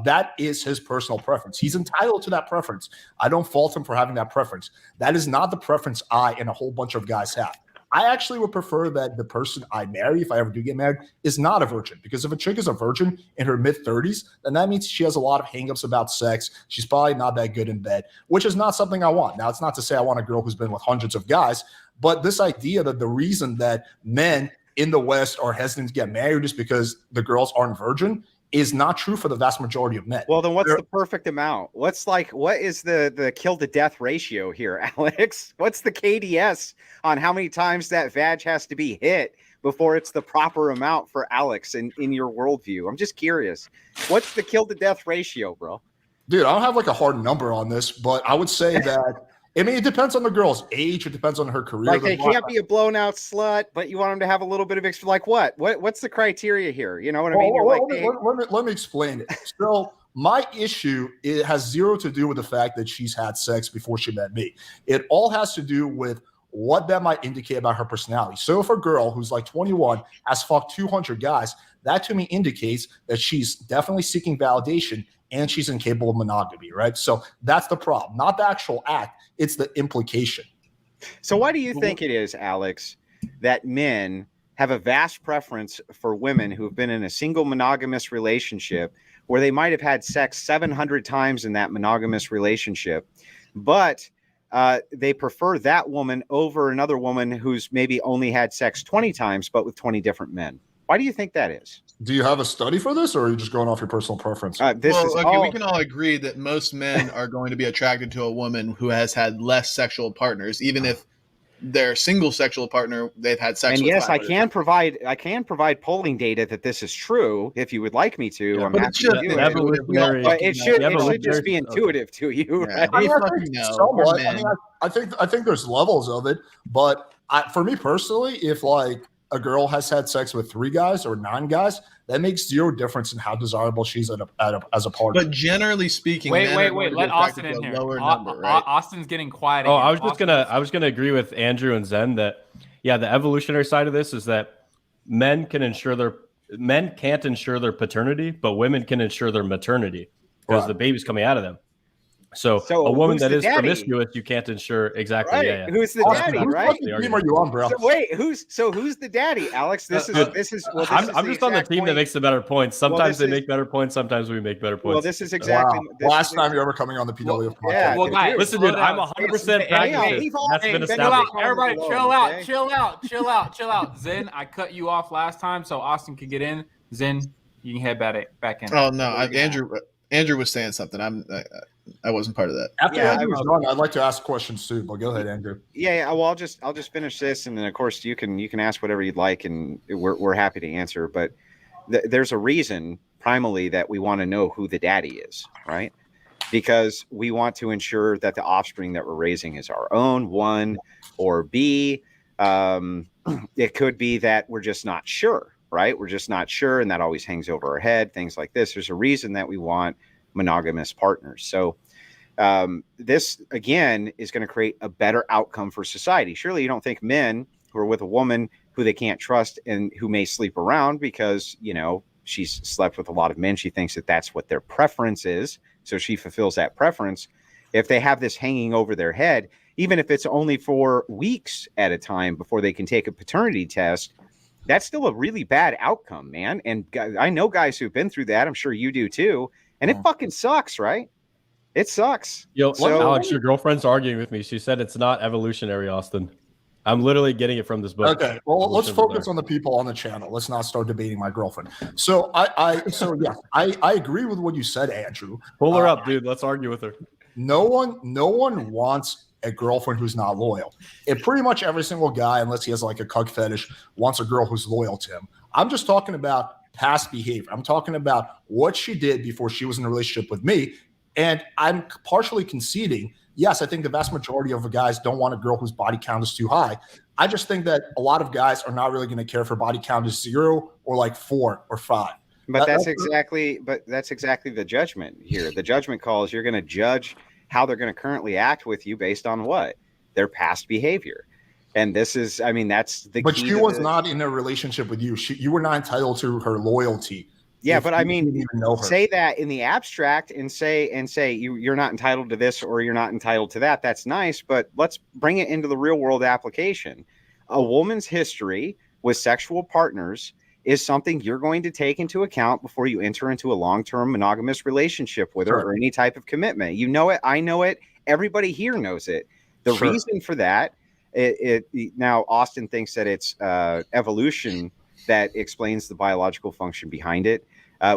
That is his personal preference. He's entitled to that preference. I don't fault him for having that preference. That is not the preference I and a whole bunch of guys have. I actually would prefer that the person I marry, if I ever do get married, is not a virgin. Because if a chick is a virgin in her mid-30s, then that means she has a lot of hangups about sex. She's probably not that good in bed, which is not something I want. Now, it's not to say I want a girl who's been with hundreds of guys, but this idea that the reason that men in the West are hesitant to get married is because the girls aren't virgin is not true for the vast majority of men. Well, then what's the perfect amount? What is the kill to death ratio here, Alex? What's the KDS on how many times that vag has to be hit before it's the proper amount for Alex in your worldview? I'm just curious. What's the kill to death ratio, bro? Dude, I don't have like a hard number on this, but I would say that it depends on the girl's age. It depends on her career. Like they can't be a blown out slut, but you want them to have a little bit of extra. Like what's the criteria here? You know what I mean? Let me explain it. So my issue, it has zero to do with the fact that she's had sex before she met me. It all has to do with what that might indicate about her personality. So if a girl who's like 21 has fucked 200 guys, that to me indicates that she's definitely seeking validation and she's incapable of monogamy, right? So that's the problem, not the actual act. It's the implication. So why do you think it is, Alex, that men have a vast preference for women who have been in a single monogamous relationship where they might have had sex 700 times in that monogamous relationship, but they prefer that woman over another woman who's maybe only had sex 20 times, but with 20 different men? Why do you think that is? Do you have a study for this, or are you just going off your personal preference? We can all agree that most men are going to be attracted to a woman who has had less sexual partners, even if their single sexual partner they've had sex with. And yes, I can provide polling data that this is true if you would like me to. Yeah, I'm happy to do it. But it should just be intuitive to you. Yeah, Right? I think there's levels of it, but for me personally, if like a girl has had sex with 3 guys or 9 guys, that makes zero difference in how desirable she's as a partner. But generally speaking, wait, let Austin in here. Number, right? Austin's getting quiet. Oh, again. I was gonna agree with Andrew and Zen that the evolutionary side of this is that men can't ensure their paternity, but women can ensure their maternity because the baby's coming out of them. So a woman that is promiscuous, you can't ensure exactly. Right. Yeah. Who's the daddy, right? Team are you on, bro? So wait, who's the daddy, Alex? I'm just on the team that makes the better points. Sometimes they make better points. Sometimes we make better points. Well, this is exactly last time you're ever coming on the PWF podcast. Yeah. Well, guys, listen, dude, I'm 100% practicing. That's been established. Everybody, chill out. Zen, I cut you off last time, so Austin could get in. Zen, you can head back in. Oh no, Andrew was saying something. I wasn't part of that. After Andrew was done, I'd like to ask questions too, but go ahead, Andrew. Yeah. Well, I'll just finish this, and then of course you can ask whatever you'd like, and we're happy to answer. But there's a reason, primarily, that we want to know who the daddy is, right? Because we want to ensure that the offspring that we're raising is our own, one, or B. It could be that we're just not sure, right? We're just not sure, and that always hangs over our head. Things like this. There's a reason that we want monogamous partners. So this again is going to create a better outcome for society. Surely you don't think men who are with a woman who they can't trust and who may sleep around because she's slept with a lot of men, she thinks that that's what their preference is, so she fulfills that preference. If they have this hanging over their head, even if it's only for weeks at a time before they can take a paternity test, that's still a really bad outcome, man. And I know guys who've been through that. I'm sure you do too. And it fucking sucks, right? It sucks. Alex, your girlfriend's arguing with me. She said it's not evolutionary, Austin. I'm literally getting it from this book. Okay, well, let's focus on the people on the channel. Let's not start debating my girlfriend. So I agree with what you said, Andrew. Pull her up, dude. Let's argue with her. No one wants a girlfriend who's not loyal. And pretty much every single guy, unless he has like a cuck fetish, wants a girl who's loyal to him. I'm just talking about past behavior. I'm talking about what she did before she was in a relationship with me. And I'm partially conceding, yes, I think the vast majority of the guys don't want a girl whose body count is too high. I just think that a lot of guys are not really going to care for body count is 0 or like 4 or 5. But that's exactly the judgment here. The judgment call is you're going to judge how they're going to currently act with you based on what? Their past behavior. And this is, I mean, that's the But key. she was not in a relationship with you. You were not entitled to her loyalty. Yeah, but I mean, say that in the abstract and say you're not entitled to this or you're not entitled to that. That's nice, but let's bring it into the real world application. A woman's history with sexual partners is something you're going to take into account before you enter into a long-term monogamous relationship with her or any type of commitment. You know it. I know it. Everybody here knows it. The reason for that, now Austin thinks that it's evolution that explains the biological function behind it.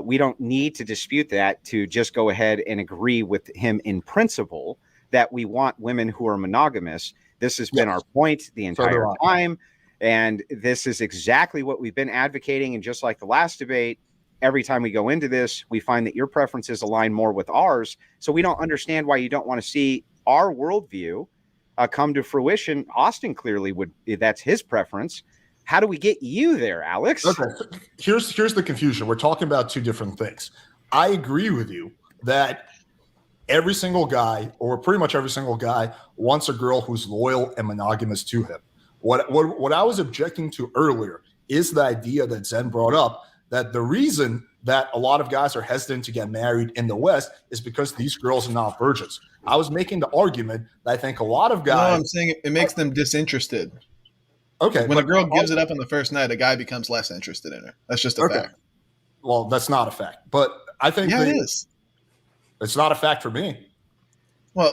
We don't need to dispute that to just go ahead and agree with him in principle that we want women who are monogamous. This has been our point the entire time. And this is exactly what we've been advocating. And just like the last debate, every time we go into this, we find that your preferences align more with ours. So we don't understand why you don't want to see our worldview come to fruition. Austin clearly would, that's his preference. How do we get you there, Alex? Okay, here's the confusion. We're talking about two different things. I agree with you that every single guy, or pretty much every single guy, wants a girl who's loyal and monogamous to him. What I was objecting to earlier is the idea that Zen brought up, that the reason that a lot of guys are hesitant to get married in the West is because these girls are not virgins. I was making the argument that I think a lot of guys— No, I'm saying it makes them disinterested. Okay. When a girl gives it up on the first night, a guy becomes less interested in her. That's just a fact. Well, that's not a fact. But I think it is. It's not a fact for me. Well,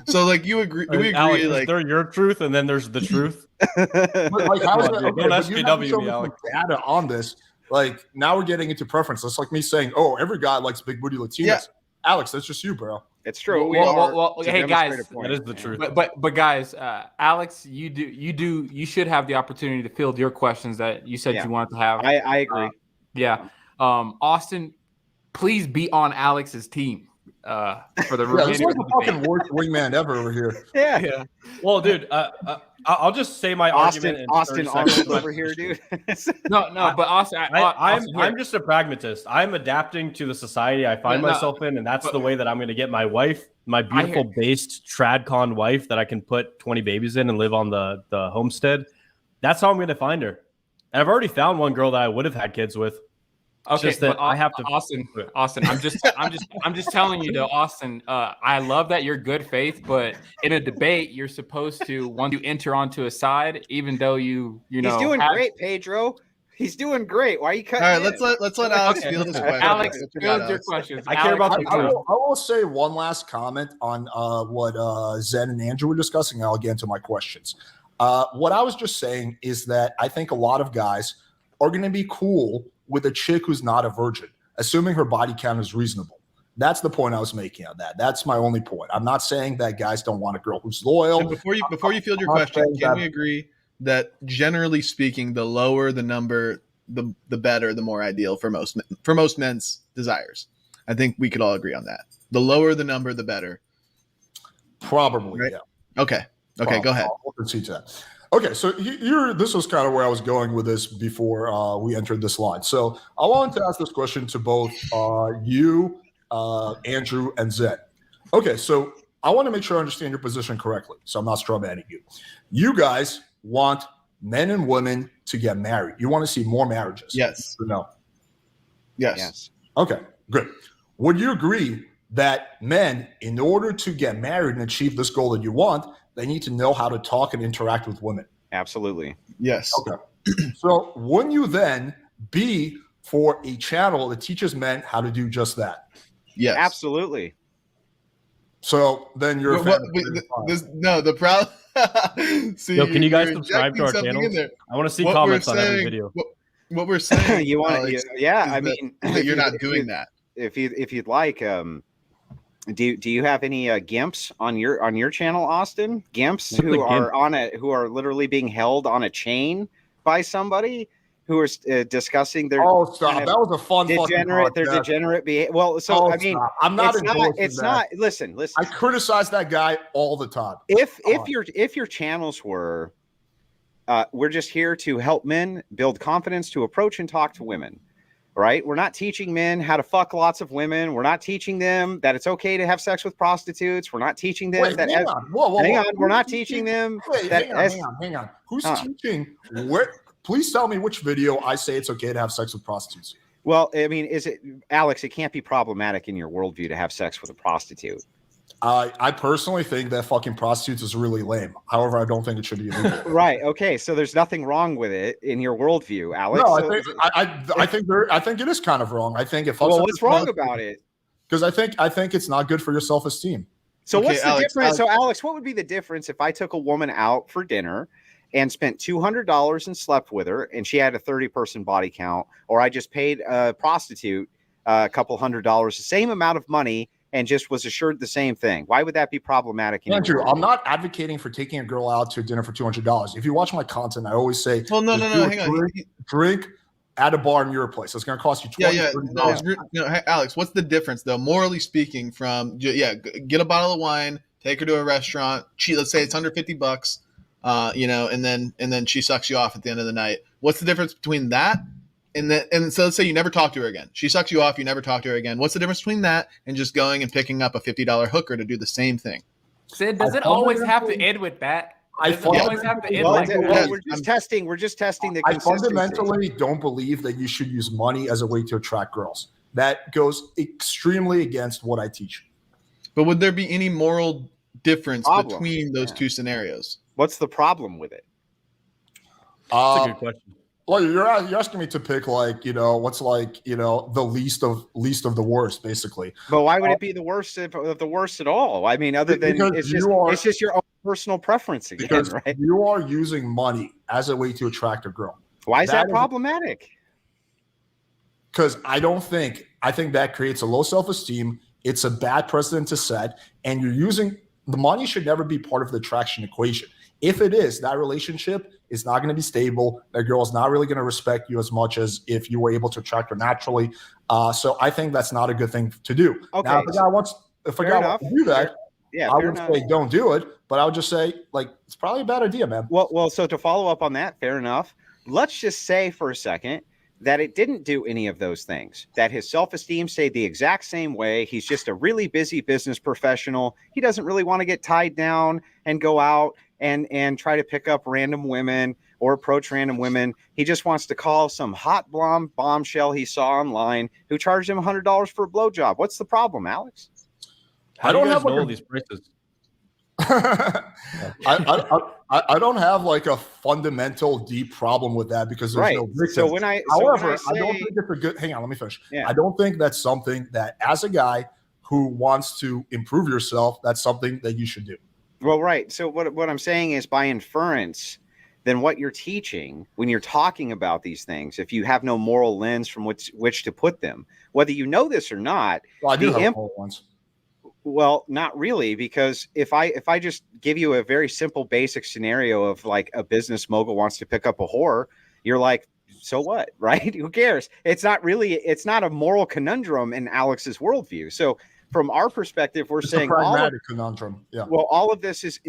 so like you agree? Do we agree? Alex, like there's your truth, and then there's the truth. But like, how is that? Don't SJW me, Alex. Data on this. Like, now we're getting into preference. That's like me saying, "Oh, every guy likes big booty Latinas." Yeah. Alex, that's just you, bro. It's true. Well, hey guys, that is the truth. But guys, Alex, you should have the opportunity to field your questions that you said you wanted to have. I agree. Austin, please be on Alex's team for the remainder. This was the fucking worst wingman ever over here. Yeah. Well, dude, I'll just say my argument. Austin over here, dude. But Austin, I'm just a pragmatist. I'm adapting to the society I find myself in, and that's the way that I'm going to get my wife, my beautiful based tradcon wife that I can put 20 babies in and live on the homestead. That's how I'm going to find her. And I've already found one girl that I would have had kids with. Okay, just that I have to. Austin, I'm just telling you though, Austin. I love that you're good faith, but in a debate, you're supposed to, once you enter onto a side, even though you know. He's doing great, Pedro. He's doing great. Why are you cutting? All right, let's let Alex field this question. Alex, field your questions. I care about the truth. I will say one last comment on what Zen and Andrew were discussing, and I'll get into my questions. What I was just saying is that I think a lot of guys are going to be cool with a chick who's not a virgin, assuming her body count is reasonable. That's the point I was making on that. That's my only point. I'm not saying that guys don't want a girl who's loyal. And before you field your question, can we agree that generally speaking, the lower the number, the better, the more ideal for most men's desires? I think we could all agree on that. The lower the number, the better. Probably, right? Yeah. Okay, go ahead. I'll concede to that. Okay, so this was kind of where I was going with this before we entered this line. So I wanted to ask this question to both you, Andrew, and Zen. Okay, so I want to make sure I understand your position correctly, so I'm not straw manning you. You guys want men and women to get married. You want to see more marriages. Yes. Or no? Yes. Okay, good. Would you agree that men, in order to get married and achieve this goal that you want, they need to know how to talk and interact with women? Absolutely. Yes. Okay. So wouldn't you then be for a channel that teaches men how to do just that? Yes, absolutely. So then you're the problem. See, Yo, can you guys subscribe to our channel? I want to see comments on every video. What we're saying, you want to? Yeah, I mean, that you're not doing that. If you'd like, do you have any gimps on your channel, Austin? Gimps who are literally being held on a chain by somebody who are discussing their. Oh, stop! That was a fun degenerate. Their degenerate behavior. Well, so I mean, stop. I'm not. It's not. Listen. I criticize that guy all the time. If your channels were, we're just here to help men build confidence to approach and talk to women. Right? We're not teaching men how to fuck lots of women. We're not teaching them that it's okay to have sex with prostitutes. We're not teaching them that. Hang on. We're not teaching them. Hang on. Who's teaching? Where? Please tell me which video I say it's okay to have sex with prostitutes. Well, I mean, Alex? It can't be problematic in your worldview to have sex with a prostitute. I personally think that fucking prostitutes is really lame. However, I don't think it should be illegal. Right. Okay. So there's nothing wrong with it in your worldview, Alex. No, I think it is kind of wrong. I think what's wrong about it? Because I think it's not good for your self-esteem. So what's the difference? So Alex, what would be the difference if I took a woman out for dinner and spent $200 and slept with her, and she had a 30-person body count, or I just paid a prostitute a couple $100, the same amount of money, and just was assured the same thing? Why would that be problematic? Andrew, I'm not advocating for taking a girl out to dinner for $200. If you watch my content, I always say, well, no, hang on. Drink at a bar near your place. It's going to cost you $20. No, Alex, what's the difference, though, morally speaking, from, get a bottle of wine, take her to a restaurant, let's say it's under $50, and then she sucks you off at the end of the night. What's the difference between that and so let's say you never talk to her again. She sucks you off, you never talk to her again. What's the difference between that and just going and picking up a $50 hooker to do the same thing? Sid, does it always have to end with that? We're just testing the I fundamentally don't believe that you should use money as a way to attract girls. That goes extremely against what I teach. But would there be any moral difference between those two scenarios? What's the problem with it? That's a good question. Well, you're asking me to pick what's the least of the worst, basically. But why would it be the worst of the worst at all? I mean, other than it's just your own personal preference again, because right? You are using money as a way to attract a girl. Why is that problematic? Because I think that creates a low self-esteem. It's a bad precedent to set, and you're using the money should never be part of the attraction equation. If it is, that relationship is not going to be stable. That girl is not really going to respect you as much as if you were able to attract her naturally. So I think that's not a good thing to do. Okay. Now, if a guy wants to do that, I would say don't do it. But I would just say, it's probably a bad idea, man. Well, so to follow up on that, fair enough. Let's just say for a second that it didn't do any of those things, that his self-esteem stayed the exact same way. He's just a really busy business professional. He doesn't really want to get tied down and go out and try to pick up random women or approach random women. He just wants to call some hot blonde bombshell he saw online who charged him $100 for a blowjob. What's the problem, Alex? I don't have all these prices. I don't have a fundamental deep problem with that because there's no victims. So I don't think it's a good. Hang on, let me finish. Yeah. I don't think that's something that, as a guy who wants to improve yourself, that's something that you should do. Well, right. So what I'm saying is, by inference, then what you're teaching when you're talking about these things, if you have no moral lens from which to put them, whether you know this or not, well, I do have moral ones. Well, not really, because if I just give you a very simple, basic scenario of a business mogul wants to pick up a whore, you're like, so what, right? Who cares? It's not a moral conundrum in Alex's worldview. So from our perspective, we're saying a pragmatic conundrum. Yeah. Well, all of this is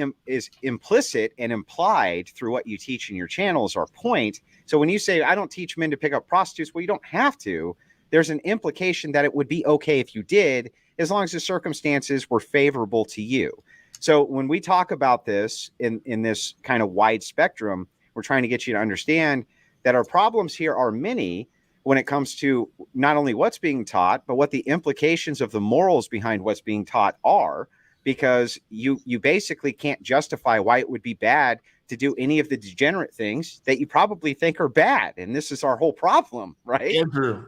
implicit and implied through what you teach in your channel is our point. So when you say, I don't teach men to pick up prostitutes, well, you don't have to. There's an implication that it would be okay if you did, as long as the circumstances were favorable to you. So when we talk about this in this kind of wide spectrum, we're trying to get you to understand that our problems here are many when it comes to not only what's being taught, but what the implications of the morals behind what's being taught are, because you basically can't justify why it would be bad to do any of the degenerate things that you probably think are bad. And this is our whole problem, right? Andrew,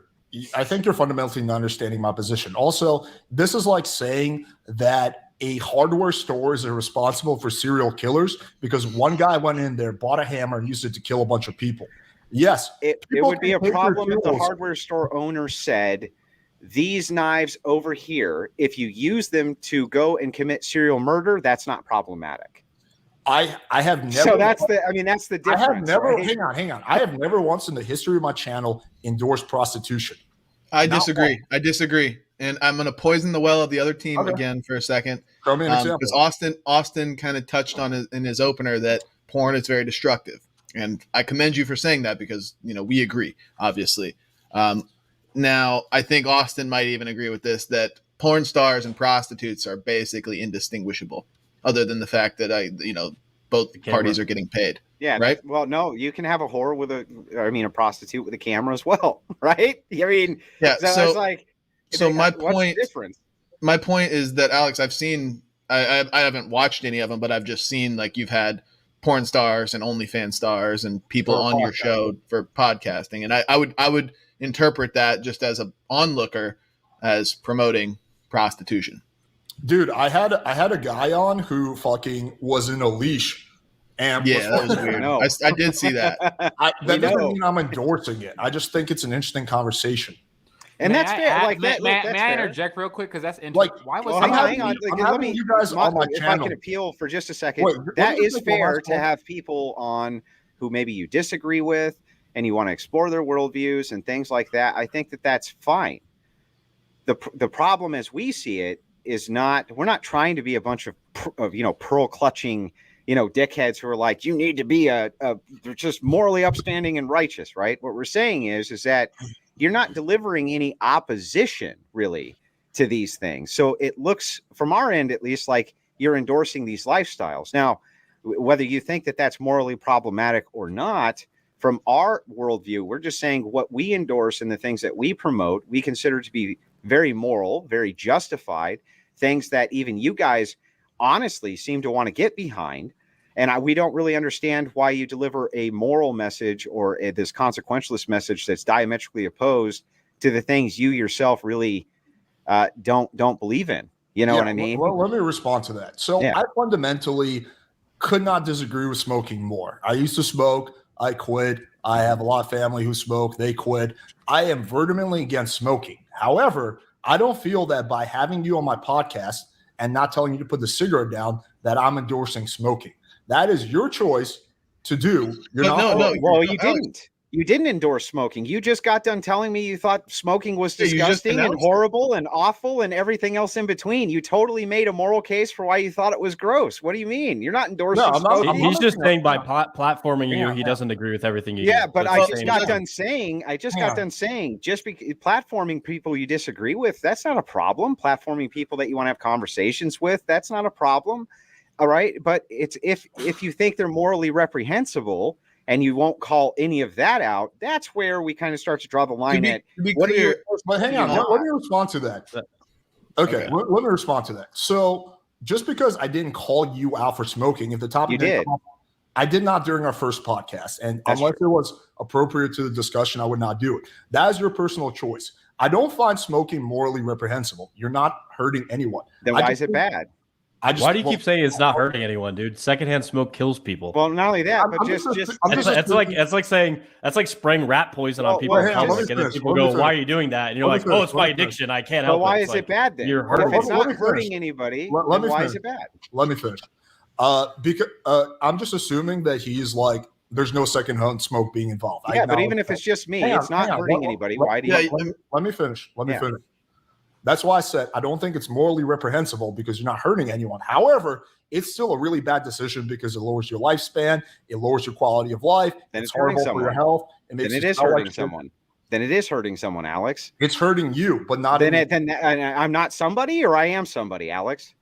I think you're fundamentally not understanding my position. Also, this is like saying that a hardware store is responsible for serial killers because one guy went in there, bought a hammer, and used it to kill a bunch of people. Yes, it would be a problem if the hardware store owner said, these knives over here, if you use them to go and commit serial murder, that's not problematic. I have never. So that's the difference. I have never. Right? Hang on. I have never once in the history of my channel endorsed prostitution. I disagree. And I'm going to poison the well of the other team again for a second. Throw me an example. Because Austin kind of touched on in his opener that porn is very destructive. And I commend you for saying that because, we agree, obviously. Now, I think Austin might even agree with this, that porn stars and prostitutes are basically indistinguishable, other than the fact that, both parties are getting paid. Yeah. Right. Well, no, you can have a whore a prostitute with a camera as well. Right. Yeah. So it's like, my what's point, the difference? My point is that, Alex, I've seen, I haven't watched any of them, but I've just seen you've had porn stars and OnlyFans stars and people on your show for podcasting. And I would interpret that just as an onlooker as promoting prostitution. Dude, I had a guy on who fucking was in a leash. And that was weird. No. I did see that. That doesn't mean I'm endorsing it. I just think it's an interesting conversation. And that's fair. May I interject real quick? Because that's interesting. Why was hang on. Let me, you guys on my if channel. I can appeal for just a second. That is fair to have people on who maybe you disagree with and you want to explore their worldviews and things like that. I think that that's fine. The problem as we see it is we're not trying to be a bunch of pearl clutching, dickheads who are like, you need to be just morally upstanding and righteous, right? What we're saying is that you're not delivering any opposition really to these things. So it looks from our end, at least, like you're endorsing these lifestyles. Now, whether you think that that's morally problematic or not, from our worldview, we're just saying what we endorse and the things that we promote, we consider to be very moral, very justified, things that even you guys honestly seem to want to get behind. And we don't really understand why you deliver a moral message or this consequentialist message that's diametrically opposed to the things you yourself really don't believe in. You know what I mean? Well, let me respond to that. So I fundamentally could not disagree with smoking more. I used to smoke. I quit. I have a lot of family who smoke. They quit. I am vehemently against smoking. However, I don't feel that by having you on my podcast and not telling you to put the cigarette down, that I'm endorsing smoking. That is your choice to do. Well, you didn't. You didn't endorse smoking. You just got done telling me you thought smoking was disgusting and horrible and awful and everything else in between. You totally made a moral case for why you thought it was gross. What do you mean? You're not endorsing smoking. He's just saying by platforming you, he doesn't agree with everything you do. But I just got done saying, just because platforming people you disagree with, that's not a problem. Platforming people that you want to have conversations with, that's not a problem. All right. But it's if you think they're morally reprehensible and you won't call any of that out, that's where we kind of start to draw the line at. But hang on, let me respond to that. Okay. Let me respond to that. So just because I didn't call you out for smoking, if the topic did, I did not during our first podcast. And unless it was appropriate to the discussion, I would not do it. That is your personal choice. I don't find smoking morally reprehensible. You're not hurting anyone. Then why is it bad? Why do you keep saying it's not hurting anyone, dude? Secondhand smoke kills people. Well, not only that, but it's like saying that's like spraying rat poison on people. And then people go, "Why are you doing that?" And you're like, "Oh, it's my addiction. I can't help it." But why is it bad then? If it's not hurting anybody, why is it bad? Let me finish. Because I'm just assuming that he's like, there's no secondhand smoke being involved. Yeah, but even if it's just me, it's not hurting anybody. Why do you? Let me finish. Let me finish. That's why I said I don't think it's morally reprehensible because you're not hurting anyone. However, it's still a really bad decision because it lowers your lifespan, it lowers your quality of life. Then it's hurting someone. For your health. Then it is hurting someone. Then it is hurting someone, Alex. It's hurting you, but not. Then I'm not somebody, or I am somebody, Alex.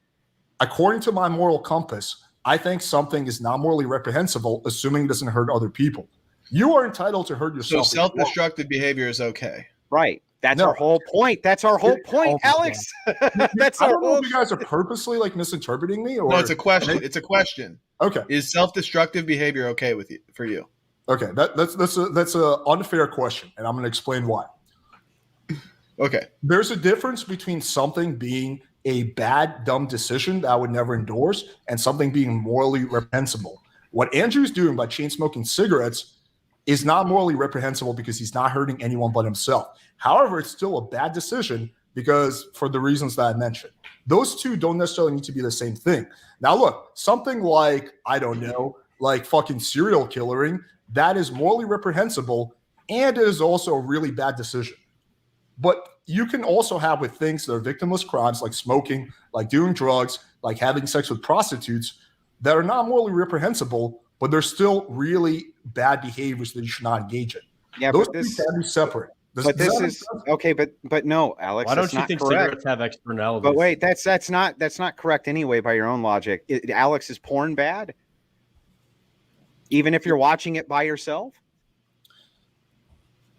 According to my moral compass, I think something is not morally reprehensible, assuming it doesn't hurt other people. You are entitled to hurt yourself. So self-destructive behavior is okay, right? That's our whole point. That's our whole point, Alex. That's I don't know if you guys are purposely misinterpreting me, or no? It's a question. It's a question. Okay. Is self-destructive behavior okay for you? Okay, that's an unfair question, and I'm going to explain why. Okay. There's a difference between something being a bad, dumb decision that I would never endorse and something being morally reprehensible. What Andrew's doing by chain smoking cigarettes is not morally reprehensible because he's not hurting anyone but himself. However, it's still a bad decision because for the reasons that I mentioned. Those two don't necessarily need to be the same thing. Now, look, something like, I don't know, like fucking serial killering, that is morally reprehensible and it is also a really bad decision. But you can also have with things that are victimless crimes like smoking, like doing drugs, like having sex with prostitutes that are not morally reprehensible, but they're still really bad behaviors that you should not engage in. Yeah, those but this can be separate. But this is okay, but no, Alex. Why don't you think cigarettes have externalities? But wait, that's not correct anyway by your own logic. Alex, is porn bad? Even if you're watching it by yourself?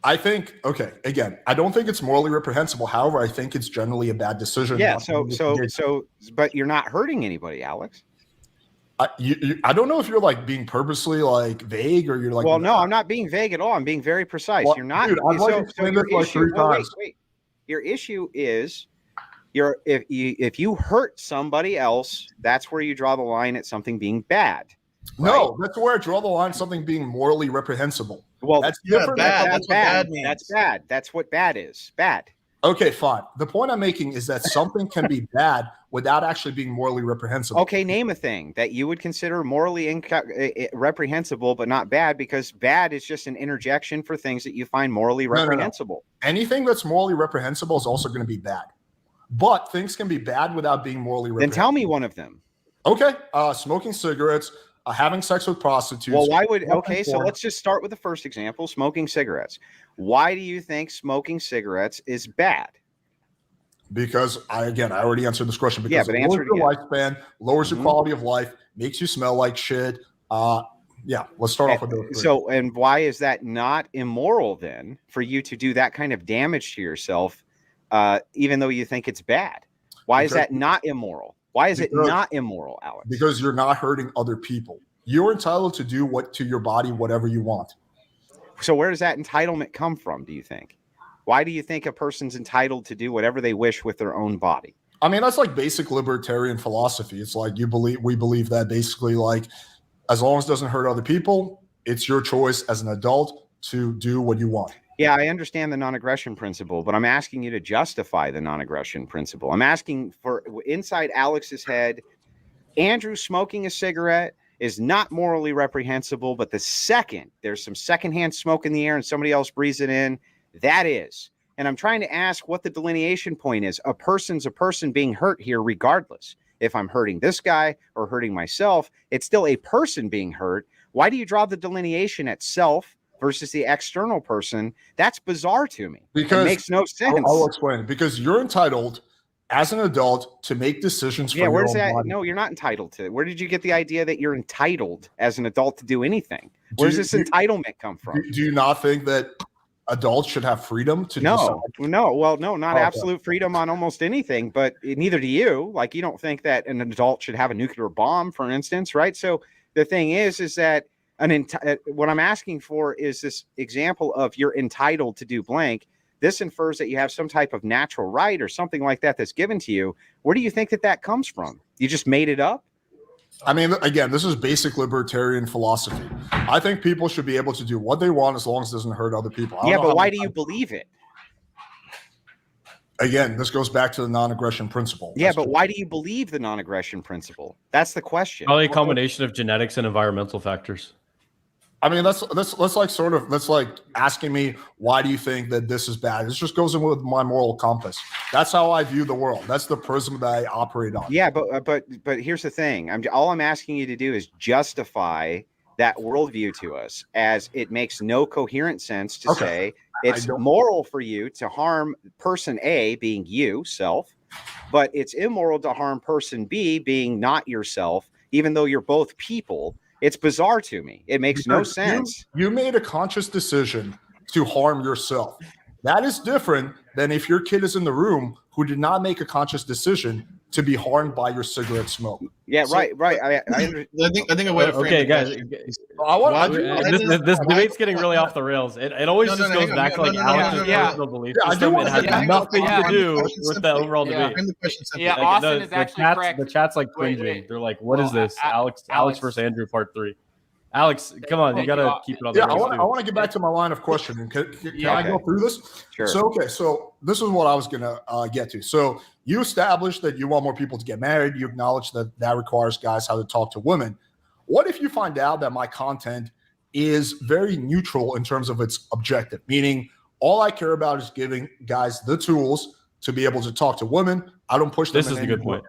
I think, okay, again, I don't think it's morally reprehensible. However, I think it's generally a bad decision. Yeah, but you're not hurting anybody, Alex. I don't know if you're like being purposely like vague or you're like. Well, no, I'm not being vague at all. I'm being very precise. Well, you're not. Dude, I've so your issue. Wait. Your issue is if you hurt somebody else, that's where you draw the line at something being bad. Right? No, that's where I draw the line. Something being morally reprehensible. Well, that's different. Bad. That's what bad. bad means. That's bad. That's what bad is. Bad. Okay, fine. The point I'm making is that something can be bad without actually being morally reprehensible. Okay, name a thing that you would consider morally reprehensible, but not bad, because bad is just an interjection for things that you find morally reprehensible. No. Anything that's morally reprehensible is also going to be bad. But things can be bad without being morally reprehensible. Then tell me one of them. Okay, smoking cigarettes, having sex with prostitutes. Well, why would so let's just start with the first example, smoking cigarettes. Why do you think smoking cigarettes is bad? Because I already answered this question. Because but it lowers your lifespan, lowers your quality of life, makes you smell like shit. Let's start off with those. So, and why is that not immoral then for you to do that kind of damage to yourself, even though you think it's bad? Why is that not immoral? Why is it not immoral, Alex? Because you're not hurting other people. You're entitled to do to your body whatever you want. So where does that entitlement come from, do you think? Why do you think a person's entitled to do whatever they wish with their own body? I mean, that's like basic libertarian philosophy. It's like we believe that basically, like, as long as it doesn't hurt other people, it's your choice as an adult to do what you want. Yeah, I understand the non-aggression principle, but I'm asking you to justify the non-aggression principle. I'm asking for inside Alex's head, Andrew smoking a cigarette is not morally reprehensible, but the second there's some secondhand smoke in the air and somebody else breathes it in, that is. And I'm trying to ask what the delineation point is. A person's a person being hurt here regardless. If I'm hurting this guy or hurting myself, it's still a person being hurt. Why do you draw the delineation at self versus the external person? That's bizarre to me. Because it makes no sense. I'll explain it. Because you're entitled as an adult to make decisions for your own body. No, you're not entitled to. Where did you get the idea that you're entitled as an adult to do anything? Where does this entitlement come from? Do you not think that adults should have freedom to decide? Not absolute freedom on almost anything, but neither do you. Like, you don't think that an adult should have a nuclear bomb, for instance, right? So the thing is that what I'm asking for is this example of you're entitled to do blank. This infers that you have some type of natural right or something like that that's given to you. Where do you think that comes from? You just made it up? I mean, again, this is basic libertarian philosophy. I think people should be able to do what they want as long as it doesn't hurt other people. Yeah, but why do you believe it? Again, this goes back to the non-aggression principle. Yeah, but why do you believe the non-aggression principle? That's the question. Probably a combination of genetics and environmental factors. I mean, that's like asking me, why do you think that this is bad? This just goes in with my moral compass. That's how I view the world. That's the prism that I operate on. Yeah, but here's the thing. All I'm asking you to do is justify that worldview to us, as it makes no coherent sense to say it's moral for you to harm person A, being you, self, but it's immoral to harm person B, being not yourself, even though you're both people. It's bizarre to me. It makes no sense. You made a conscious decision to harm yourself. That is different than if your kid is in the room who did not make a conscious decision to be harmed by your cigarette smoke. Yeah, so, right. I think a way to frame okay, guys. This debate's getting really off the rails. It always just goes back to like Alex's personal belief system. It has nothing to do with the overall debate. Yeah, Austin is actually correct. The chat's like cringing. They're like, "What is this?" Alex versus Andrew, part 3. Alex, come on, you gotta keep it on. Yeah, I want to get back to my line of questioning. Can I go through this? Sure. So this is what I was gonna get to. So you established that you want more people to get married. You acknowledge that requires guys how to talk to women. What if you find out that my content is very neutral in terms of its objective, meaning all I care about is giving guys the tools to be able to talk to women. I don't push them. This is a good point.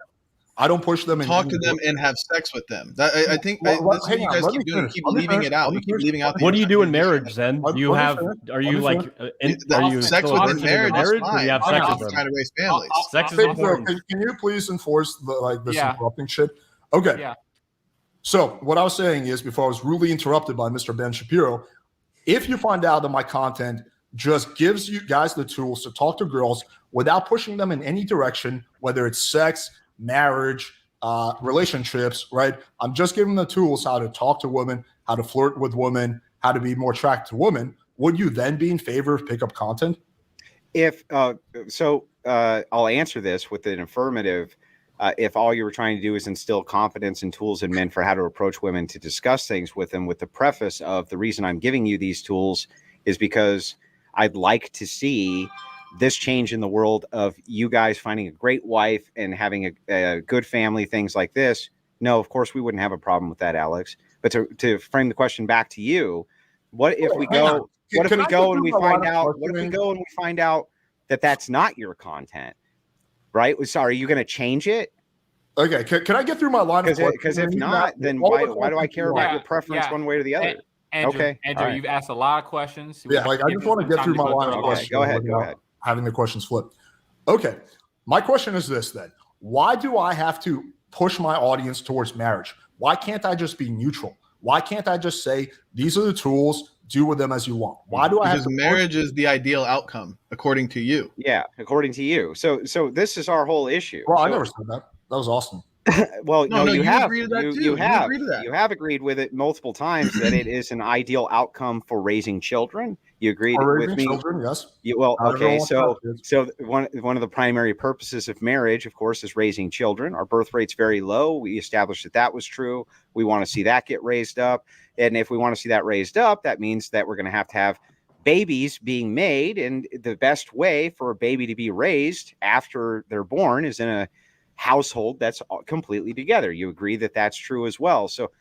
I don't push them. Talk to them and have sex with them. I think that's what you guys keep doing. Keep leaving it out. You keep leaving out. What do you do in marriage, Zen? Do you have? Are you like? Are you sex within marriage? Or you have sex with them? Trying to raise families. Sex is important. Can you please enforce this interrupting shit? Okay. Yeah. So what I was saying is, before I was rudely interrupted by Mr. Ben Shapiro, if you find out that my content just gives you guys the tools to talk to girls without pushing them in any direction, whether it's sex, marriage, relationships, right? I'm just giving them the tools how to talk to women, how to flirt with women, how to be more attracted to women. Would you then be in favor of pickup content? If I'll answer this with an affirmative. If all you were trying to do is instill confidence and tools in men for how to approach women to discuss things with them, with the preface of the reason I'm giving you these tools is because I'd like to see this change in the world of you guys finding a great wife and having a good family, things like this. No, of course we wouldn't have a problem with that, Alex. But to frame the question back to you, what if we go and we find out that that's not your content, right? So are you going to change it? Okay, can I get through my line of questioning? Because if not, then why do I care about your preference one way or the other? Andrew, you've asked a lot of questions. Yeah, I just want to get through my line of questions. Go ahead. Having the questions flipped. Okay, my question is this then. Why do I have to push my audience towards marriage? Why can't I just be neutral? Why can't I just say, these are the tools, do with them as you want? Why do I have to marriage is the ideal outcome, according to you. Yeah, according to you. So this is our whole issue. Well, I never said that. That was Austin. Well, no, you have agreed to that too. You have agreed with it multiple times that it is an ideal outcome for raising children. You agreed with me. Children, yes. Okay. So one of the primary purposes of marriage, of course, is raising children. Our birth rate's very low. We established that was true. We want to see that get raised up, and if we want to see that raised up, that means that we're going to have babies being made, and the best way for a baby to be raised after they're born is in a household that's completely together. You agree that that's true as well. So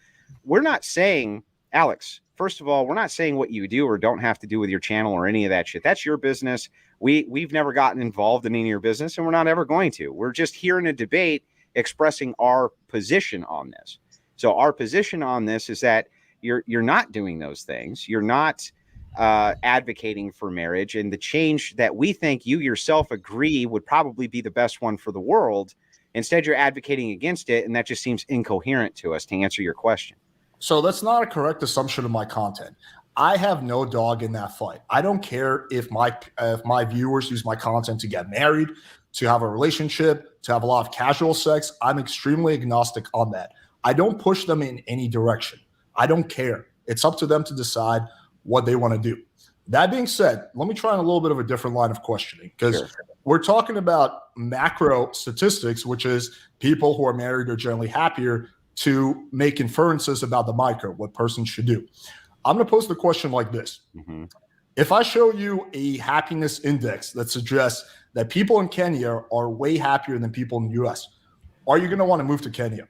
we're not saying, Alex, first of all, we're not saying what you do or don't have to do with your channel or any of that shit. That's your business. We've never gotten involved in any of your business, and we're not ever going to. We're just here in a debate expressing our position on this. So our position on this is that you're not doing those things. You're not advocating for marriage, and the change that we think you yourself agree would probably be the best one for the world. Instead, you're advocating against it, and that just seems incoherent to us, to answer your question. So that's not a correct assumption of my content. I have no dog in that fight. I don't care if my viewers use my content to get married, to have a relationship, to have a lot of casual sex. I'm extremely agnostic on that. I don't push them in any direction. I don't care. It's up to them to decide what they want to do. That being said, let me try on a little bit of a different line of questioning, because we're talking about macro statistics, which is people who are married are generally happier, to make inferences about the micro, what persons should do. I'm going to pose the question like this. Mm-hmm. If I show you a happiness index that suggests that people in Kenya are way happier than people in the US, are you going to want to move to Kenya?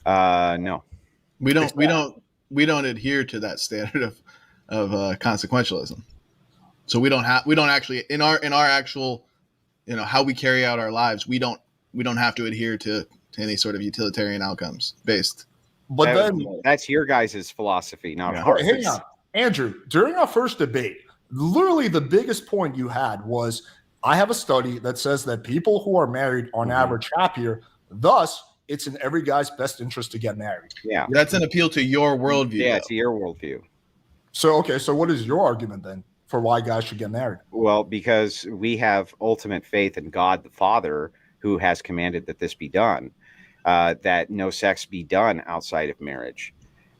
No. We don't adhere to that standard of consequentialism. So we don't actually in our actual, how we carry out our lives, we don't have to adhere to any sort of utilitarian outcomes based. But that's your guys' philosophy, not ours. Hang on, Andrew. During our first debate, literally the biggest point you had was, I have a study that says that people who are married are on average happier. Thus, it's in every guy's best interest to get married. Yeah, that's an appeal to your worldview. Yeah, to your worldview. So what is your argument then for why guys should get married? Well, because we have ultimate faith in God the Father, who has commanded that this be done, that no sex be done outside of marriage.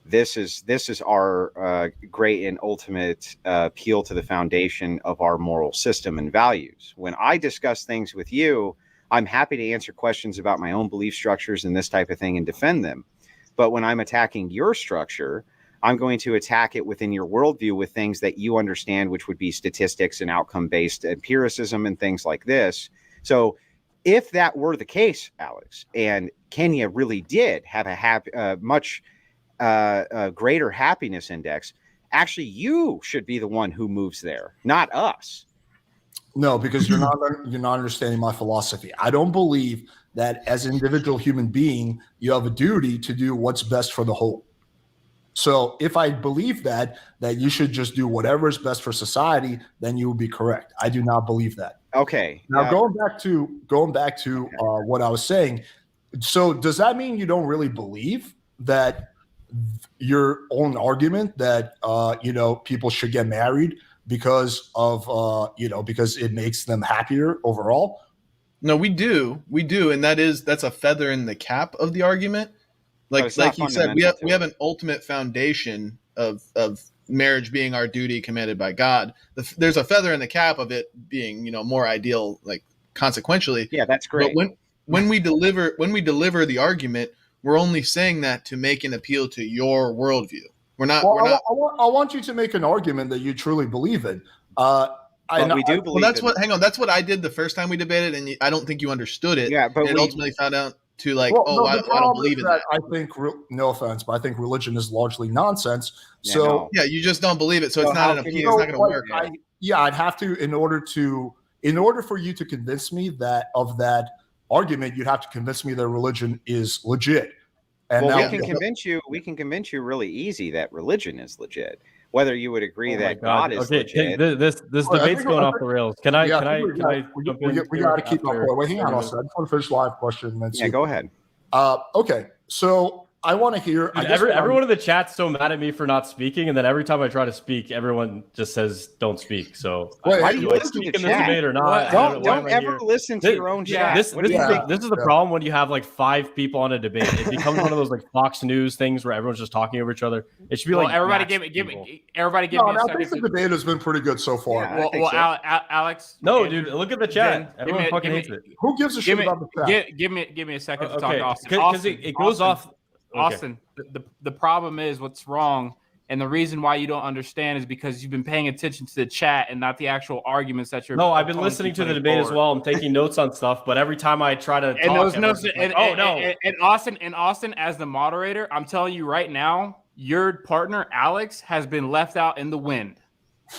This is our great and ultimate appeal to the foundation of our moral system and values. When I discuss things with you, I'm happy to answer questions about my own belief structures and this type of thing and defend them. But when I'm attacking your structure, I'm going to attack it within your worldview with things that you understand, which would be statistics and outcome-based empiricism and things like this. So if that were the case, Alex, and Kenya really did have a much greater happiness index, actually you should be the one who moves there, not us. No, because you're not understanding my philosophy. I don't believe that as an individual human being, you have a duty to do what's best for the whole. So if I believe that you should just do whatever is best for society, then you will be correct. I do not believe that. Okay. Now going back to what I was saying. So does that mean you don't really believe that your own argument that people should get married because of because it makes them happier overall? No, we do, and that's a feather in the cap of the argument. Like you said, we have an ultimate foundation of marriage being our duty commanded by God. There's a feather in the cap of it being more ideal, like consequentially. Yeah, that's great. But when we deliver the argument, we're only saying that to make an appeal to your worldview. I want you to make an argument that you truly believe in. We do believe. Well, that's what I did the first time we debated, and I don't think you understood it. Yeah, but ultimately found out to I don't believe in that. I think, no offense, but I think religion is largely nonsense. You just don't believe it, so it's not an appeal. It's not going to work. I'd have to, in order for you to convince me of that argument, you'd have to convince me that religion is legit. And we can convince you really easy that religion is legit. Whether you would agree that God is legit. This debate's going off the rails. Can I jump in? We got to keep up. Wait, hang on. I just want to finish live question. Go ahead. Okay, so I want to hear. Everyone in the chat's so mad at me for not speaking, and then every time I try to speak, everyone just says don't speak. So why do you listen to the chat? Debate or not? Don't ever listen to your own chat. This is the problem when you have like 5 people on a debate. It becomes one of those like Fox News things where everyone's just talking over each other. It should be everybody give me a second. I think the debate has been pretty good so far. Alex. No, dude, look at the chat. Everyone fucking hates it. Who gives a shit about the chat? Give me a second to talk to Austin. Because it goes off. Austin, the problem is what's wrong, and the reason why you don't understand is because you've been paying attention to the chat and not the actual arguments that you're. No, I've been listening to the debate as well. I'm taking notes on stuff, but every time I try to talk, and Austin, as the moderator, I'm telling you right now, your partner Alex has been left out in the wind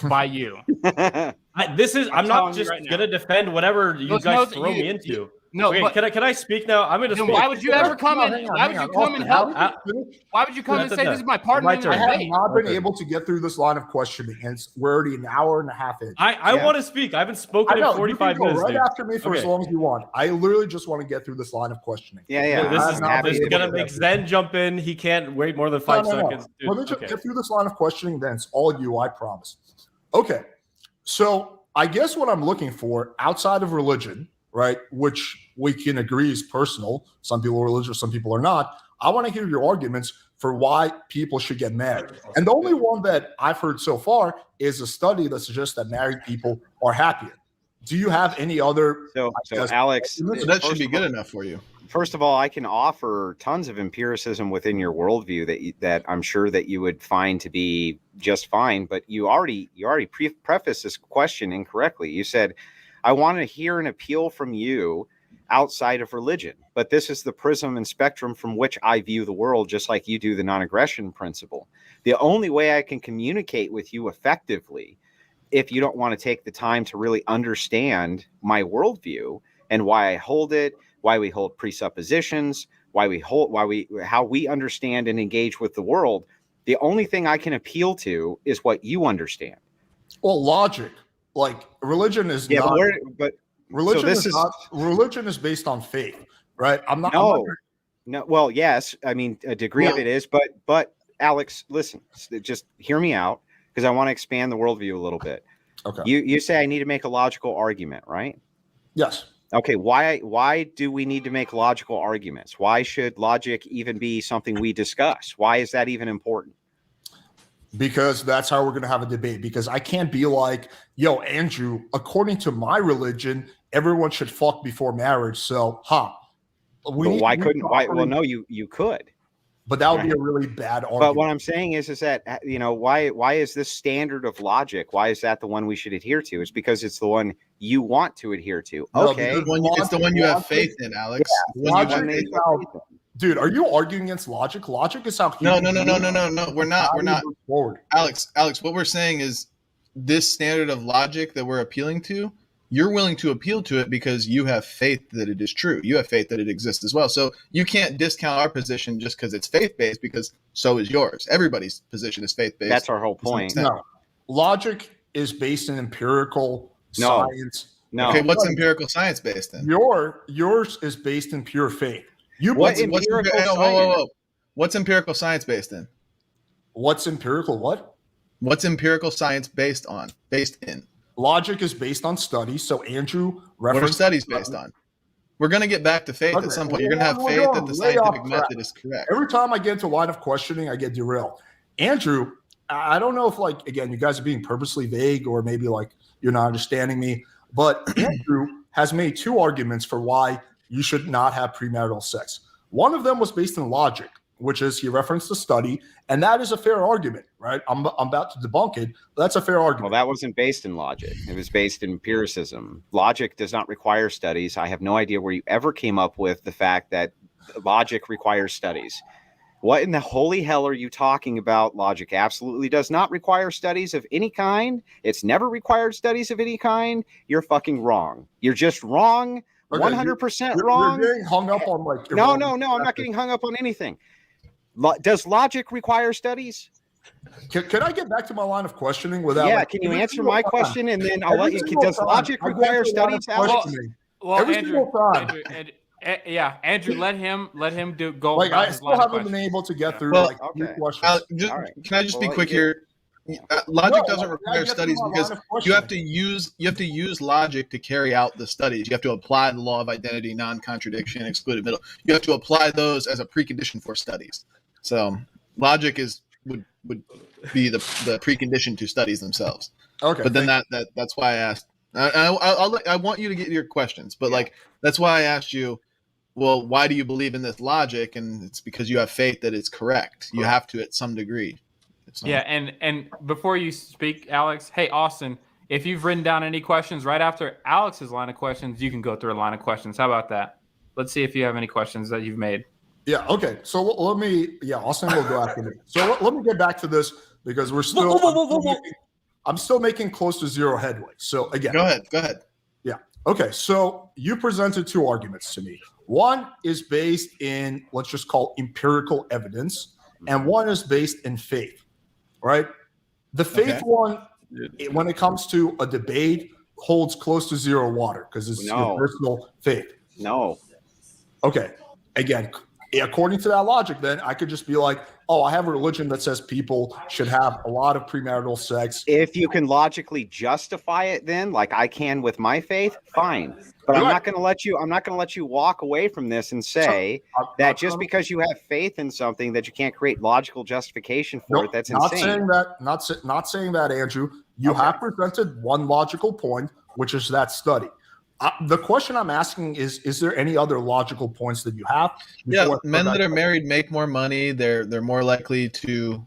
by you. I'm not just gonna defend whatever you guys throw me into. No, okay, can I speak now? I'm going to speak. Why would you ever come in? Why would you come and help? Why would you come and say this is my partner? I have not been able to get through this line of questioning, and we're already an hour and a half in. I want to speak. I haven't spoken in 45 minutes. Right after me for as long as you want. I literally just want to get through this line of questioning. Yeah. This is going to make Zen jump in. He can't wait more than 5 seconds. Dude, let me just get through this line of questioning. Then it's all you. I promise. Okay, so I guess what I'm looking for outside of religion, right, which we can agree is personal. Some people are religious, some people are not. I want to hear your arguments for why people should get married. And the only one that I've heard so far is a study that suggests that married people are happier. Do you have any other? So Alex, that should be good enough for you. First of all, I can offer tons of empiricism within your worldview that I'm sure that you would find to be just fine. But you already prefaced this question incorrectly. You said, I want to hear an appeal from you outside of religion, but this is the prism and spectrum from which I view the world, just like you do the non-aggression principle. The only way I can communicate with you effectively, if you don't want to take the time to really understand my worldview and why I hold it, why we hold presuppositions, how we understand and engage with the world, the only thing I can appeal to is what you understand. Well, logic. Like religion is not. Religion is based on faith, right? No. Well, yes. I mean, a degree of it is, but Alex, listen. Just hear me out because I want to expand the worldview a little bit. Okay. You say I need to make a logical argument, right? Yes. Okay, why do we need to make logical arguments? Why should logic even be something we discuss? Why is that even important? Because that's how we're going to have a debate. Because I can't be like, yo, Andrew, according to my religion, everyone should fuck before marriage. So, why couldn't? Why? Well, no, you could. But that would be a really bad argument. But what I'm saying is that, why is this standard of logic? Why is that the one we should adhere to? It's because it's the one you want to adhere to. Okay. It's the one you have faith in, Alex. Yeah, dude, are you arguing against logic? Logic is how. No. We're not. Alex, what we're saying is this standard of logic that we're appealing to, you're willing to appeal to it because you have faith that it is true. You have faith that it exists as well. So you can't discount our position just because it's faith-based, because so is yours. Everybody's position is faith-based. That's our whole point. No, logic is based in empirical science. No. Okay, what's empirical science based in? Yours is based in pure faith. What's empirical science based in? What's empirical what? What's empirical science based in? Logic is based on studies. So Andrew referenced. What are studies based on? We're going to get back to faith at some point. You're going to have faith that the scientific method is correct. Every time I get into a line of questioning, I get derailed. Andrew, I don't know if, like, again, you guys are being purposely vague, or maybe like you're not understanding me, but Andrew has made two arguments for why you should not have premarital sex. One of them was based in logic, which is he referenced a study, and that is a fair argument, right? I'm about to debunk it, but that's a fair argument. Well, that wasn't based in logic. It was based in empiricism. Logic does not require studies. I have no idea where you ever came up with the fact that logic requires studies. What in the holy hell are you talking about? Logic absolutely does not require studies of any kind. It's never required studies of any kind. You're fucking wrong. You're just wrong. 100% wrong. You're getting hung up on like. No. I'm not getting hung up on anything. Does logic require studies? Can I get back to my line of questioning without? Yeah, can you answer my question, and then I'll let you. Does logic require studies? Well, Andrew, let him go. Like, I still haven't been able to get through questions. Can I just be quick here? Logic doesn't require studies because you have to use logic to carry out the studies. You have to apply the law of identity, non-contradiction, excluded middle. You have to apply those as a precondition for studies. So logic would be the precondition to studies themselves. Okay, but then that's why I asked. I want you to get your questions, but that's why I asked you. Well, why do you believe in this logic? And it's because you have faith that it's correct. You have to at some degree. Yeah, and before you speak, Alex, hey, Austin, if you've written down any questions right after Alex's line of questions, you can go through a line of questions. How about that? Let's see if you have any questions that you've made. Yeah, okay. So Austin will go after me. So let me get back to this because we're still I'm still making close to zero headway. So again. Go ahead. Yeah. Okay, so you presented two arguments to me. One is based in, let's just call empirical evidence, and one is based in faith. Right? The faith one, when it comes to a debate, holds close to zero water because it's your personal faith. No. Okay. Again, according to that logic, then I could just be like, oh, I have a religion that says people should have a lot of premarital sex. If you can logically justify it, then like I can with my faith, fine. But I'm not going to let you walk away from this and say that just because you have faith in something that you can't create logical justification for it. That's insane. Not saying that, Andrew. You have presented one logical point, which is that study. The question I'm asking is there any other logical points that you have? Yeah, men that are married make more money. They're more likely to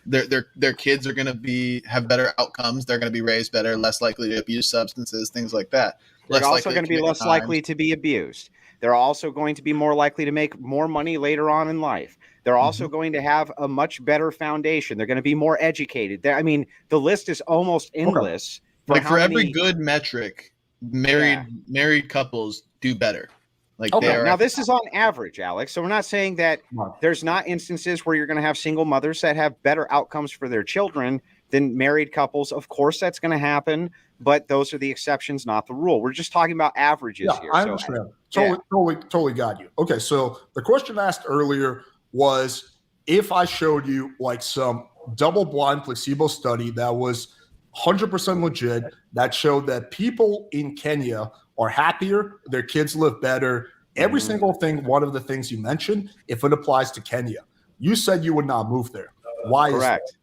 their kids are going to have better outcomes. They're going to be raised better, less likely to abuse substances, things like that. They're also going to be less likely to be abused. They're also going to be more likely to make more money later on in life. They're also going to have a much better foundation. They're going to be more educated. I mean, the list is almost endless. For every good metric, married couples do better. Now this is on average, Alex. So we're not saying that there's not instances where you're going to have single mothers that have better outcomes for their children than married couples. Of course, that's going to happen, but those are the exceptions, not the rule. We're just talking about averages here. I understand. Totally got you. Okay, so the question asked earlier was if I showed you like some double-blind placebo study that was 100% legit, that showed that people in Kenya are happier, their kids live better. Every single thing, one of the things you mentioned, if it applies to Kenya, you said you would not move there. Why Correct. is that?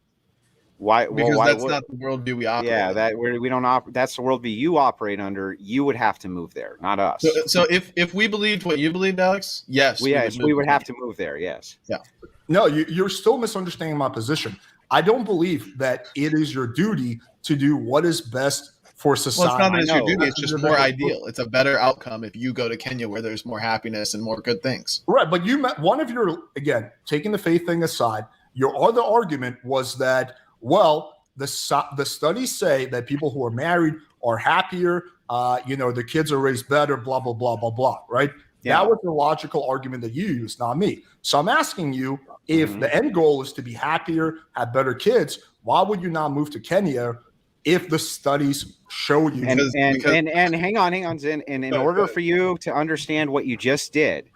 Why? Because that's not the worldview we operate. Yeah, we don't operate. That's the worldview you operate under. You would have to move there, not us. So if we believed what you believed, Alex, yes, we would have to move there. Yes. Yeah. No, you're still misunderstanding my position. I don't believe that it is your duty to do what is best for society. Well, it's not that it's your duty. It's just more ideal. It's a better outcome if you go to Kenya where there's more happiness and more good things. Right, but you met one of your, again, taking the faith thing aside, your other argument was that, well, the studies say that people who are married are happier, the kids are raised better, blah, blah, blah, blah, blah, right? Yeah. That was the logical argument that you used, not me. So I'm asking you, if the end goal is to be happier, have better kids, why would you not move to Kenya if the studies show you? And hang on, Zen. And in order for you to understand what you just did,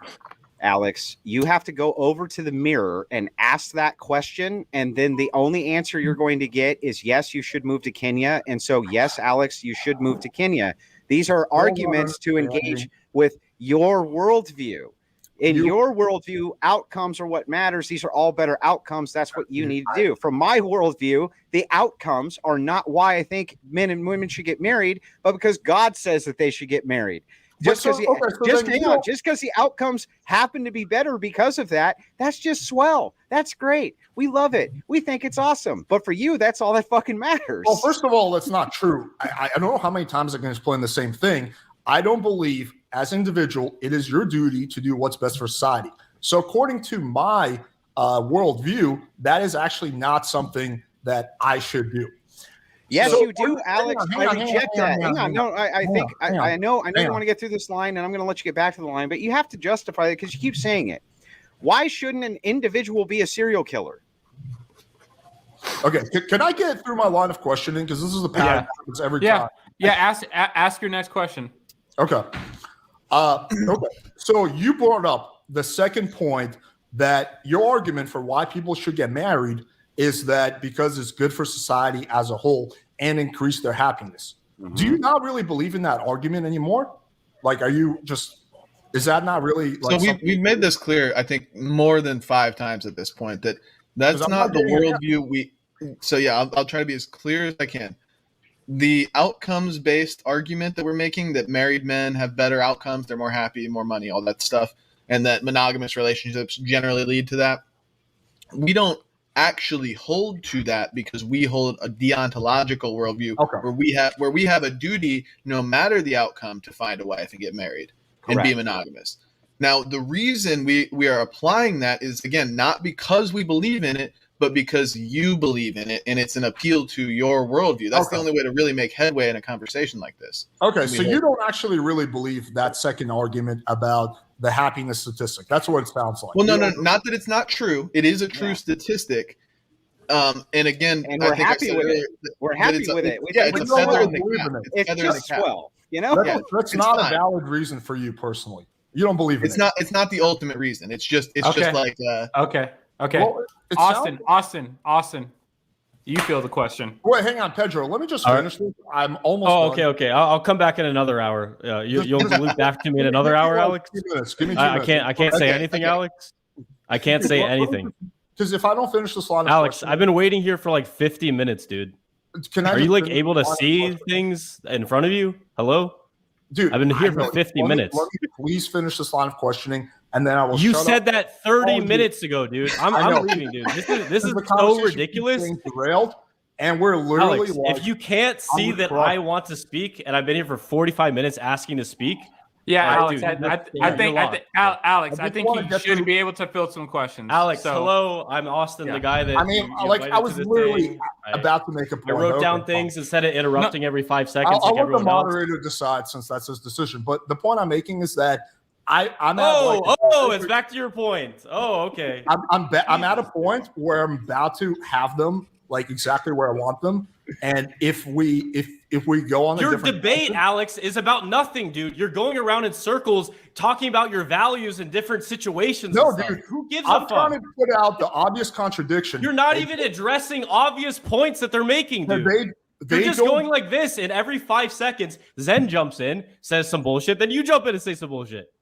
Alex, you have to go over to the mirror and ask that question. And then the only answer you're going to get is, yes, you should move to Kenya. And so, yes, Alex, you should move to Kenya. These are arguments to engage with your worldview. In your worldview, outcomes are what matters. These are all better outcomes. That's what you need to do. From my worldview, the outcomes are not why I think men and women should get married, but because God says that they should get married. Just because the outcomes happen to be better because of that, that's just swell. That's great. We love it. We think it's awesome. But for you, that's all that fucking matters. Well, first of all, that's not true. I don't know how many times I can explain the same thing. I don't believe, as an individual, it is your duty to do what's best for society. So according to my worldview, that is actually not something that I should do. Yes, you do, Alex. I reject that. Hang on. No, I think I know you want to get through this line, and I'm going to let you get back to the line, but you have to justify it because you keep saying it. Why shouldn't an individual be a serial killer? Okay, can I get through my line of questioning? Because this is the pattern every time. Yeah, ask your next question. Okay. Okay. So you brought up the second point that your argument for why people should get married is that because it's good for society as a whole and increase their happiness. Do you not really believe in that argument anymore? Like, is that not really like so we've made this clear, I think, more than 5 times at this point, that's not the worldview I'll try to be as clear as I can. The outcomes-based argument that we're making, that married men have better outcomes, they're more happy, more money, all that stuff, and that monogamous relationships generally lead to that, we don't actually hold to that because we hold a deontological worldview where we have a duty, no matter the outcome, to find a wife and get married and be monogamous. Now, the reason we are applying that is, again, not because we believe in it, but because you believe in it and it's an appeal to your worldview. That's the only way to really make headway in a conversation like this. Okay, so you don't actually really believe that second argument about the happiness statistic. That's what it sounds like. Well, no, not that it's not true. It is a true statistic. And again, we're happy with it. We're happy with it. It's a feather in the cap. It's just swell. That's not a valid reason for you personally. You don't believe in it. It's not the ultimate reason. It's just like okay. Well, Austin, you feel the question. Wait, hang on, Pedro. Let me just finish this. I'm almost done. Okay. I'll come back in another hour. You'll loop back to me in another hour, Alex? Give me 2 minutes. I can't say anything, Alex. I can't say anything. Because if I don't finish this line, Alex, I've been waiting here for like 50 minutes, dude. Are you like able to see things in front of you? Hello? Dude, I've been here for 50 minutes. Let me please finish this line of questioning, and then I will. You said that 30 minutes ago, dude. I'm leaving, dude. This is so ridiculous. Derailed, and we're literally. Alex, if you can't see that I want to speak, and I've been here for 45 minutes asking to speak. Yeah, Alex. Alex, I think he should be able to fill some questions. Alex, hello. I'm Austin, the guy that. I mean, I was literally about to make a point. I wrote down things instead of interrupting every 5 seconds. I'll let the moderator decide, since that's his decision. But the point I'm making is that I'm at it's back to your point. Oh, okay. I'm at a point where I'm about to have them like exactly where I want them. And if we go on your debate, Alex, is about nothing, dude. You're going around in circles talking about your values in different situations. No, dude, who gives a fuck? I'm trying to put out the obvious contradiction. You're not even addressing obvious points that they're making, dude. You're just going like this, and every 5 seconds, Zen jumps in, says some bullshit, then you jump in and say some bullshit.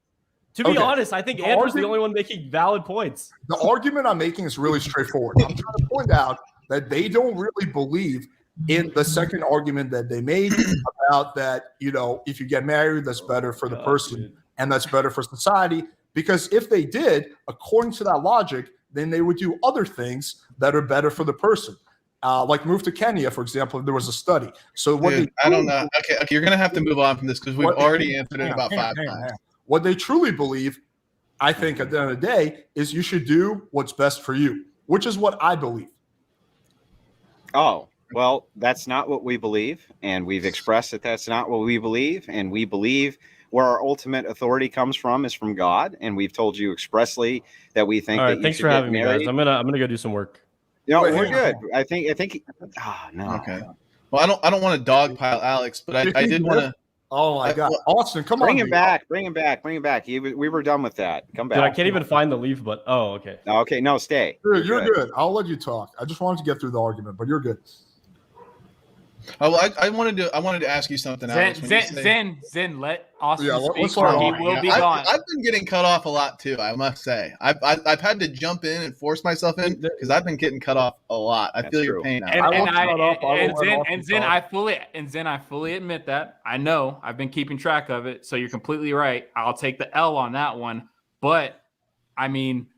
To be honest, I think Andrew's the only one making valid points. The argument I'm making is really straightforward. I'm trying to point out that they don't really believe in the second argument that they made about that, if you get married, that's better for the person and that's better for society. Because if they did, according to that logic, then they would do other things that are better for the person. Like move to Kenya, for example, if there was a study. So I don't know. Okay, you're going to have to move on from this because we've already answered it about 5 times. What they truly believe, I think, at the end of the day, is you should do what's best for you, which is what I believe. Oh, well, that's not what we believe. And we've expressed that that's not what we believe. And we believe where our ultimate authority comes from is from God. And we've told you expressly that we think that you thanks should for get having married. me, guys. I'm gonna go do some work. We're good. I think. No. Okay. Well, I don't want to dogpile Alex, but I did want to. Oh my God, Austin, come on! Bring him back. We were done with that. Come back. Dude, I can't even find the leave button. Oh, okay. Okay, no, stay. Dude, you're good. I'll let you talk. I just wanted to get through the argument, but you're good. Oh, well, I wanted to ask you something, Alex. Zen, let Austin speak. He will be gone. I've been getting cut off a lot too, I must say. I've had to jump in and force myself in because I've been getting cut off a lot. I feel your pain now. And Zen, I fully admit that. I know I've been keeping track of it, so you're completely right. I'll take the L on that one. But I mean,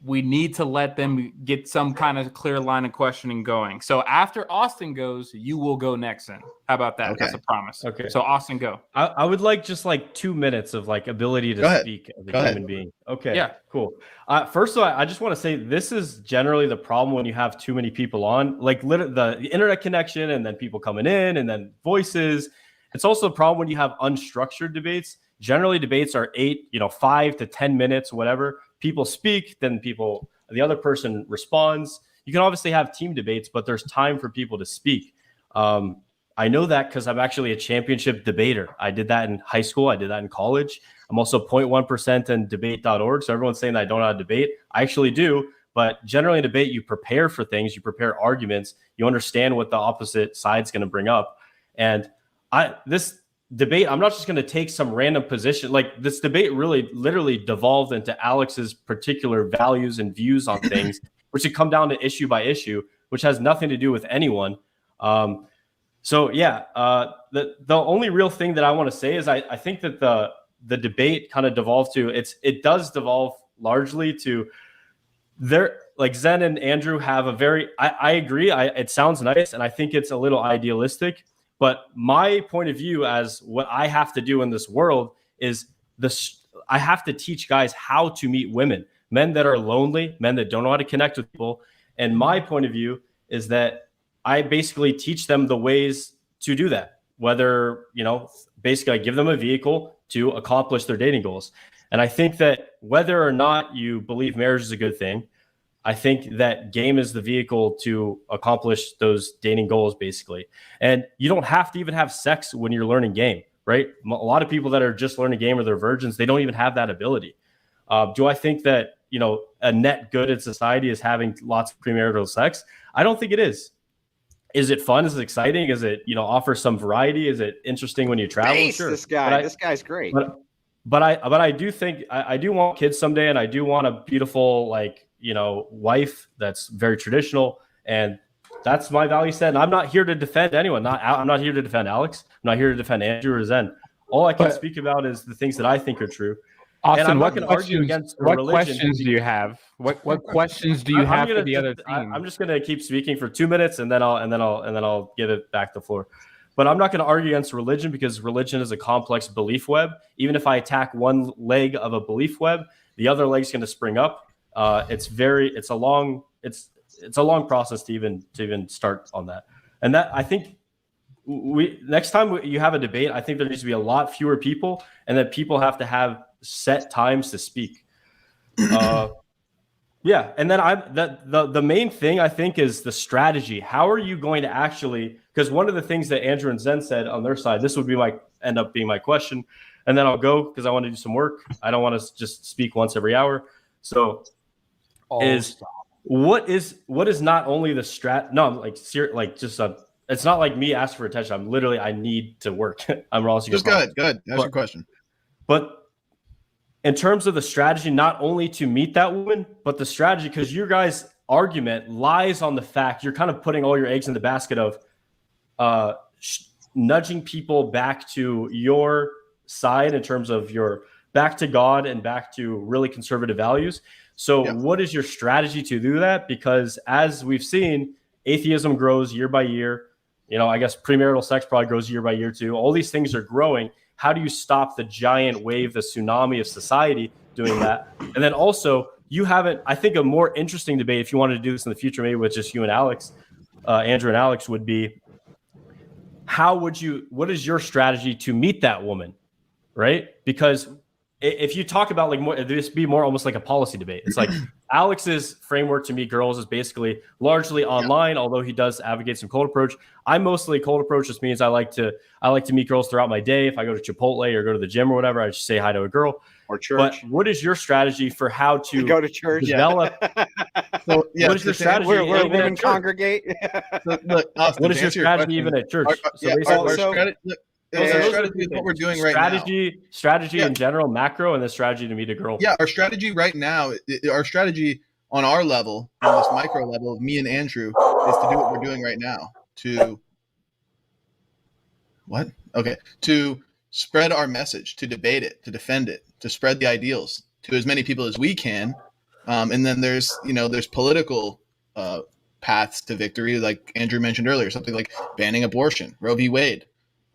we need to let them get some kind of clear line of questioning going. So after Austin goes, you will go next. Then how about that? Okay. That's a promise. Okay. So Austin, go. I would like just like 2 minutes of like ability to speak as a human being. Okay. Yeah. Cool. First of all, I just want to say this is generally the problem when you have too many people on, like the internet connection, and then people coming in, and then voices. It's also a problem when you have unstructured debates. Generally, debates are 5 to 10 minutes, whatever. People speak, then the other person responds. You can obviously have team debates, but there's time for people to speak. I know that because I'm actually a championship debater. I did that in high school. I did that in college. I'm also 0.1% in debate.org. So everyone's saying that I don't know how to debate. I actually do. But generally in debate, you prepare for things. You prepare arguments. You understand what the opposite side's going to bring up. And this debate, I'm not just going to take some random position. Like this debate really literally devolved into Alex's particular values and views on things, which would come down to issue by issue, which has nothing to do with anyone. The only real thing that I want to say is I think that the debate kind of devolved to it does devolve largely to like Zen and Andrew have a very, I agree. It sounds nice. And I think it's a little idealistic. But my point of view as what I have to do in this world is I have to teach guys how to meet women, men that are lonely, men that don't know how to connect with people. And my point of view is that I basically teach them the ways to do that, whether, basically I give them a vehicle to accomplish their dating goals. And I think that whether or not you believe marriage is a good thing, I think that game is the vehicle to accomplish those dating goals, basically. And you don't have to even have sex when you're learning game, right? A lot of people that are just learning game or they're virgins, they don't even have that ability. Do I think that, a net good in society is having lots of premarital sex? I don't think it is. Is it fun? Is it exciting? Is it, offer some variety? Is it interesting when you travel? Sure. This guy's great. But I do think I do want kids someday, and I do want a beautiful, wife that's very traditional, and that's my value set. And I'm not here to defend anyone. I'm not here to defend Alex. I'm not here to defend Andrew or Zen. All I can speak about is the things that I think are true. Austin, and I'm not going to argue against what religion. Questions do you have? What questions do you have for the other team? I'm just going to keep speaking for 2 minutes, and then I'll give it back the floor. But I'm not going to argue against religion because religion is a complex belief web. Even if I attack one leg of a belief web, the other leg's going to spring up. It's a long process to even start on that. And that I think next time you have a debate, I think there needs to be a lot fewer people, and that people have to have set times to speak. Yeah, and then the main thing I think is the strategy. How are you going to actually? Because one of the things that Andrew and Zen said on their side, this would be end up being my question, and then I'll go because I want to do some work. I don't want to just speak once every hour. So, what is not only the strat? No, just a it's not like me asking for attention. I'm literally, I need to work. I'm also just go ahead. Ask your question. But in terms of the strategy, not only to meet that woman, but the strategy, because your guys' argument lies on the fact you're kind of putting all your eggs in the basket of nudging people back to your side in terms of your back to God and back to really conservative values. So what is your strategy to do that? Because as we've seen, atheism grows year by year. You know, I guess premarital sex probably grows year by year too. All these things are growing. How do you stop the giant wave, the tsunami of society doing that? And then also, you haven't, I think a more interesting debate, if you wanted to do this in the future, maybe with just you and Alex, Andrew and Alex, would be what is your strategy to meet that woman, right? Because if you talk about like more, this be more almost like a policy debate. It's like Alex's framework to meet girls is basically largely online, although he does advocate some cold approach. I'm mostly cold approach. Just means I like to meet girls throughout my day. If I go to Chipotle or go to the gym or whatever, I just say hi to a girl. Or church. But what is your strategy for how to go to church? Develop? So, what is your strategy? Where women congregate? So, look, Austin, what is your strategy even at church? Our strategy is what we're doing right now. Strategy in general, macro, and the strategy to meet a girl. Yeah, our strategy right now, our strategy on our level, on this micro level of me and Andrew, is to do what we're doing right now. To spread our message, to debate it, to defend it, to spread the ideals to as many people as we can. And then there's political paths to victory, like Andrew mentioned earlier, something like banning abortion, Roe v. Wade.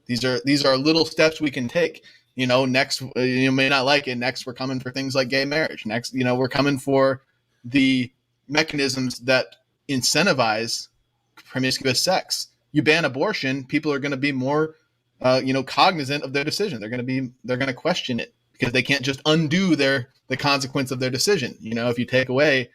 These are little steps we can take. Next, you may not like it. Next, we're coming for things like gay marriage. Next, we're coming for the mechanisms that incentivize promiscuous sex. You ban abortion, people are going to be more, cognizant of their decision. They're going to question it because they can't just undo the consequence of their decision. If you take away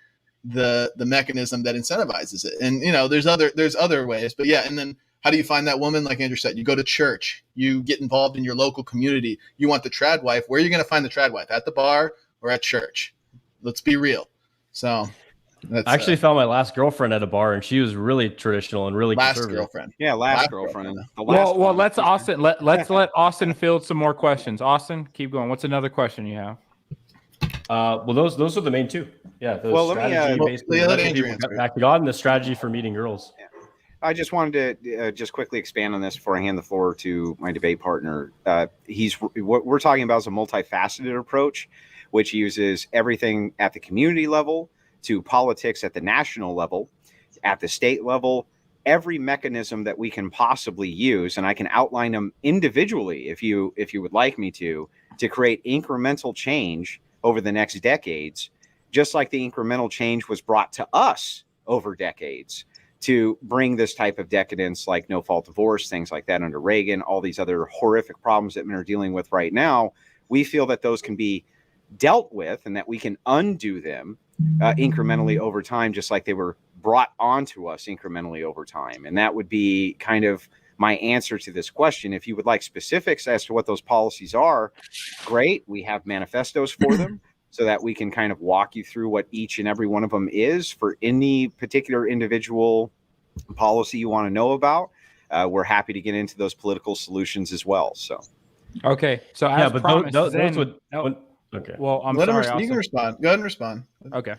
the mechanism that incentivizes it, and there's other ways, but yeah. And then how do you find that woman? Like Andrew said, you go to church, you get involved in your local community. You want the trad wife. Where are you going to find the trad wife? At the bar or at church? Let's be real. So I actually found my last girlfriend at a bar, and she was really traditional and really conservative. Girlfriend. Yeah, last girlfriend. Well, let's Austin. Let's let Austin field some more questions. Austin, keep going. What's another question you have? Well, those are the main two. Yeah. Let me back to God and the strategy for meeting girls. Yeah. I just wanted to just quickly expand on this before I hand the floor to my debate partner. What we're talking about is a multifaceted approach, which uses everything at the community level to politics at the national level, at the state level, every mechanism that we can possibly use, and I can outline them individually if you would like me to create incremental change over the next decades, just like the incremental change was brought to us over decades to bring this type of decadence, like no-fault divorce, things like that under Reagan, all these other horrific problems that men are dealing with right now. We feel that those can be dealt with and that we can undo them incrementally over time, just like they were brought onto us incrementally over time. And that would be kind of my answer to this question. If you would like specifics as to what those policies are, great. We have manifestos for them so that we can kind of walk you through what each and every one of them is for any particular individual policy you want to know about. We're happy to get into those political solutions as well. So, okay. So as promised, those would. Okay. Well, I'm sorry. You can respond. Go ahead and respond. Okay.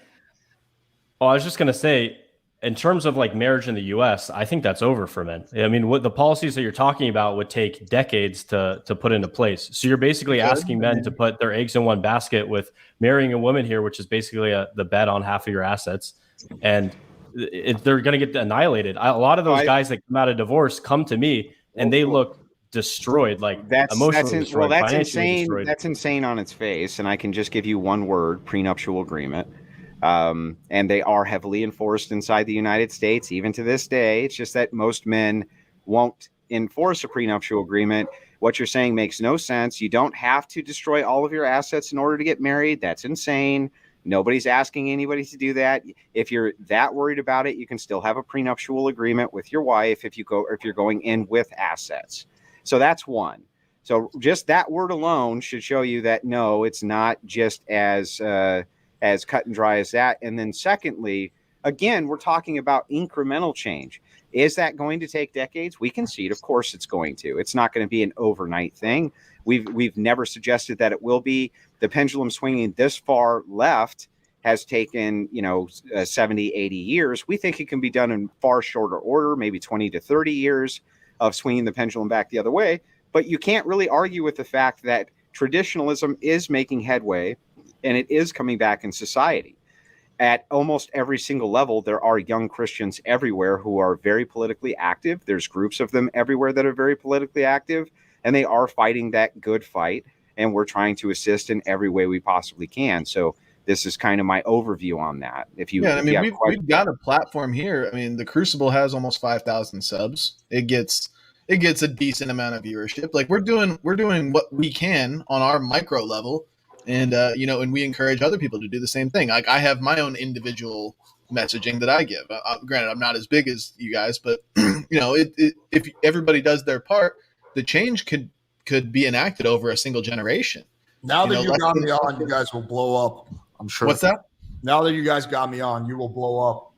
Well, I was just going to say, in terms of like marriage in the U.S., I think that's over for men. I mean, what the policies that you're talking about would take decades to put into place. So you're basically asking men to put their eggs in one basket with marrying a woman here, which is basically the bet on half of your assets. And they're going to get annihilated. A lot of those guys that come out of divorce come to me and they look destroyed, like emotionally destroyed. Well, that's insane. Destroyed. That's insane on its face. And I can just give you one word: prenuptial agreement. And they are heavily enforced inside the United States, even to this day. It's just that most men won't enforce a prenuptial agreement. What you're saying makes no sense. You don't have to destroy all of your assets in order to get married. That's insane. Nobody's asking anybody to do that. If you're that worried about it, you can still have a prenuptial agreement with your wife if you're going in with assets. So that's one. So just that word alone should show you that no, it's not just as cut and dry as that. And then secondly, again, we're talking about incremental change. Is that going to take decades? We concede, of course it's going to. It's not going to be an overnight thing. We've never suggested that it will be. The pendulum swinging this far left has taken, 70, 80 years. We think it can be done in far shorter order, maybe 20 to 30 years of swinging the pendulum back the other way. But you can't really argue with the fact that traditionalism is making headway and it is coming back in society. At almost every single level, there are young Christians everywhere who are very politically active. There's groups of them everywhere that are very politically active, and they are fighting that good fight, and we're trying to assist in every way we possibly can. So this is kind of my overview on that. We've got a platform here. I mean, the Crucible has almost 5,000 subs. It gets a decent amount of viewership. Like we're doing what we can on our micro level. And, and we encourage other people to do the same thing. Like I have my own individual messaging that I give. Granted, I'm not as big as you guys, but, if everybody does their part, the change could be enacted over a single generation. Now that you got me on, you guys will blow up. I'm sure. What's that? Now that you guys got me on, you will blow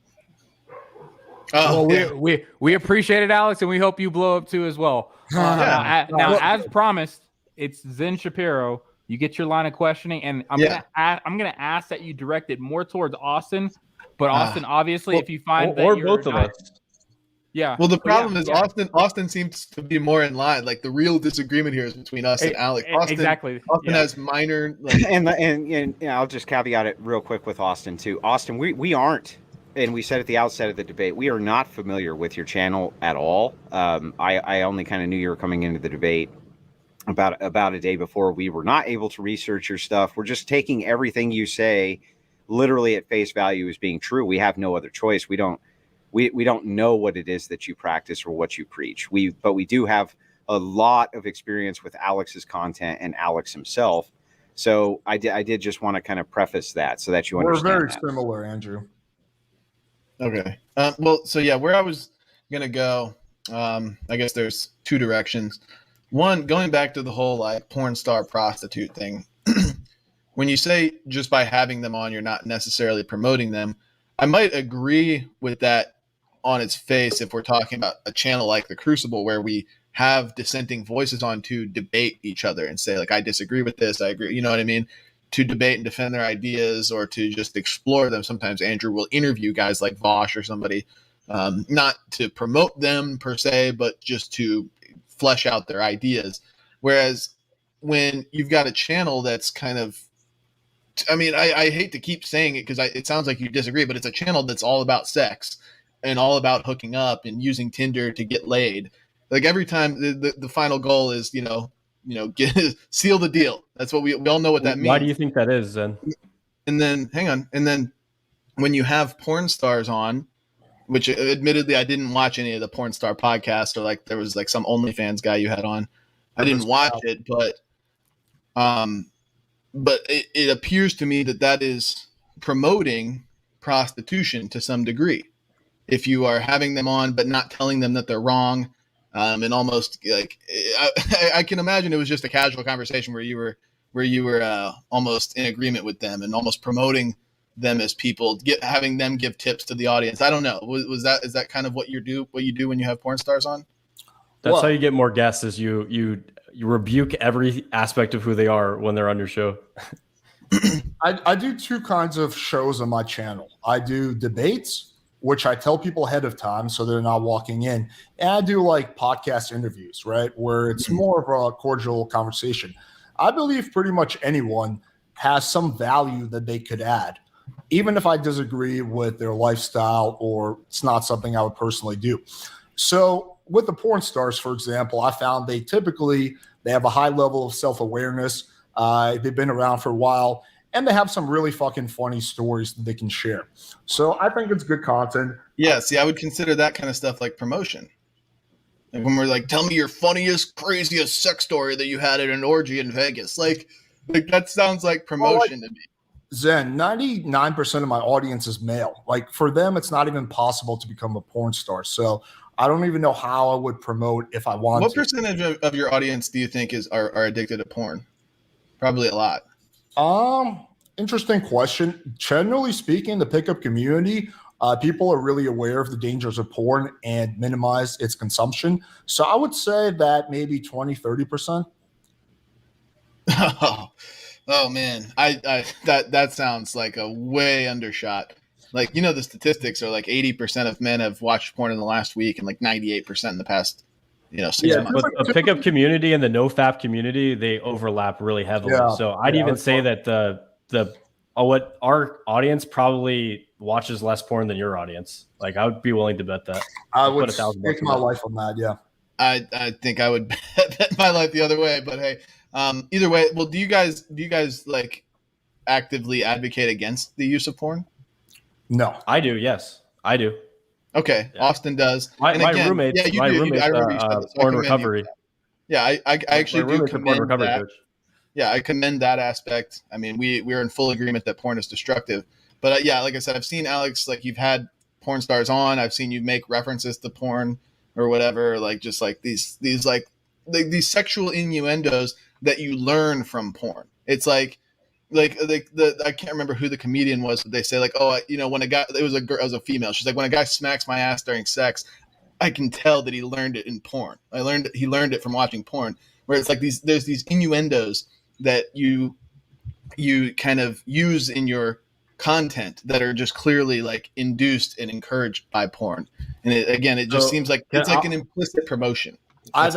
up. We appreciate it, Alex, and we hope you blow up too as well. Now, as promised, it's Zen Shapiro. You get your line of questioning, and I'm gonna ask that you direct it more towards Austin. But Austin, obviously, if you find that you're both of us. Yeah. Well, the problem is Austin seems to be more in line. Like the real disagreement here is between us and Alex. Austin has minor. And I'll just caveat it real quick with Austin too. Austin, we aren't, and we said at the outset of the debate, we are not familiar with your channel at all. I only kind of knew you were coming into the debate about a day before. We were not able to research your stuff. We're just taking everything you say literally at face value as being true. We have no other choice. We don't know what it is that you practice or what you preach. But we do have a lot of experience with Alex's content and Alex himself. So I did just want to kind of preface that so that you understand. We're very similar, Andrew. Okay. Where I was going to go, I guess there's two directions. One, going back to the whole like porn star prostitute thing. When you say just by having them on, you're not necessarily promoting them, I might agree with that on its face if we're talking about a channel like The Crucible where we have dissenting voices on to debate each other and say, like, I disagree with this, I agree, you know what I mean? To debate and defend their ideas or to just explore them. Sometimes Andrew will interview guys like Vosh or somebody, not to promote them per se, but just to flesh out their ideas. Whereas when you've got a channel that's kind of, I mean, I hate to keep saying it because it sounds like you disagree, but it's a channel that's all about sex and all about hooking up and using Tinder to get laid. Like every time the final goal is, seal the deal. That's what we all know what that means. Why do you think that is then? And then hang on. And then when you have porn stars on, which admittedly I didn't watch any of the porn star podcasts or like there was like some OnlyFans guy you had on. I didn't watch it, but it appears to me that is promoting prostitution to some degree. If you are having them on, but not telling them that they're wrong, and almost like I can imagine it was just a casual conversation where you were almost in agreement with them and almost promoting them as people, having them give tips to the audience. I don't know. Is that kind of what you do when you have porn stars on? That's how you get more guests. Is you rebuke every aspect of who they are when they're on your show. I do two kinds of shows on my channel. I do debates, which I tell people ahead of time so they're not walking in. And I do like podcast interviews, right, where it's more of a cordial conversation. I believe pretty much anyone has some value that they could add, even if I disagree with their lifestyle or it's not something I would personally do. So with the porn stars, for example, I found they have a high level of self-awareness. They've been around for a while, and they have some really fucking funny stories that they can share. So I think it's good content. Yeah, see, I would consider that kind of stuff like promotion. Like when we're like, tell me your funniest, craziest sex story that you had at an orgy in Vegas. Like that sounds like promotion to me. Zen, 99% of my audience is male. Like for them, it's not even possible to become a porn star. So I don't even know how I would promote if I wanted. What percentage of your audience do you think are addicted to porn? Probably a lot. Interesting question. Generally speaking, the pickup community People are really aware of the dangers of porn and minimize its consumption. So I would say that maybe 20-30%. Oh man, I that sounds like a way undershot. Like, the statistics are like 80% of men have watched porn in the last week, and like 98% in the past 6 months. But the pickup community and the nofap community, they overlap really heavily. Yeah, so I'd even say that what our audience probably watches less porn than your audience. Like, I would be willing to bet that. I would stake my life on that. Yeah, I think I would bet my life the other way. But hey, either way, well, do you guys like actively advocate against the use of porn? No, I do. Yes, I do. Okay, yeah. Austin does. My roommate, porn recovery. Yeah, I actually do commend that. Coach. Yeah, I commend that aspect. I mean, we're in full agreement that porn is destructive. But yeah, like I said, I've seen Alex, like, you've had porn stars on. I've seen you make references to porn or whatever, like just like these sexual innuendos that you learn from porn. It's like I can't remember who the comedian was, but they say like, oh, when a guy, it was a female. She's like, when a guy smacks my ass during sex, I can tell that he learned it in porn. He learned it from watching porn. Where it's like there's these innuendos that you kind of use in your content that are just clearly like induced and encouraged by porn. And it just seems like it's like an implicit promotion. I'll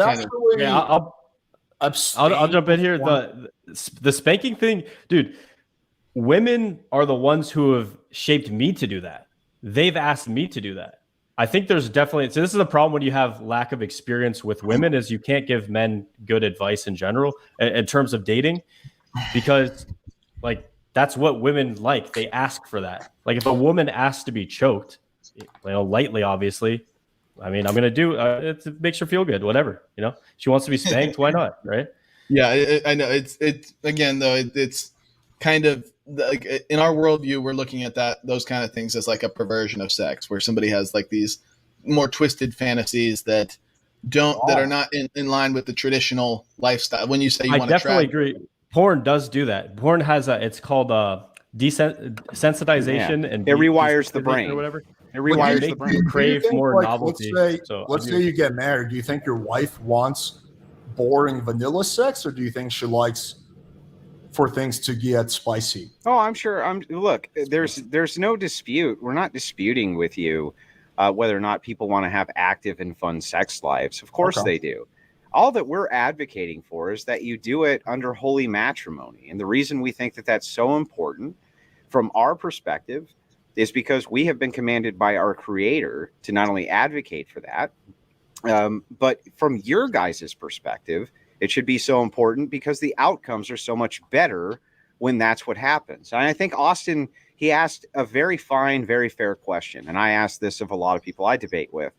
jump in here. The spanking thing, dude, women are the ones who have shaped me to do that. They've asked me to do that. I think there's definitely, so this is a problem when you have lack of experience with women, is you can't give men good advice in general in terms of dating, because like that's what women like. They ask for that. Like if a woman asks to be choked, lightly, obviously, I mean, I'm going to do it makes her feel good, whatever, she wants to be spanked. Why not? Right. Yeah. I know it's again, though, it's kind of like in our worldview, we're looking at those kind of things as like a perversion of sex, where somebody has like these more twisted fantasies that are not in line with the traditional lifestyle. When you say you want to definitely agree. Porn does do that. Porn has it's called desensitization, and it rewires the brain or whatever. It rewires the brain. Crave more novelty. Let's say you get married. Do you think your wife wants boring vanilla sex, or do you think she likes for things to get spicy? Oh, I'm sure. Look, there's no dispute. We're not disputing with you whether or not people want to have active and fun sex lives. Of course they do. All that we're advocating for is that you do it under holy matrimony. And the reason we think that that's so important from our perspective is because we have been commanded by our Creator to not only advocate for that, but from your guys' perspective, it should be so important because the outcomes are so much better when that's what happens. And I think Austin, he asked a very fine, very fair question. And I asked this of a lot of people I debate with.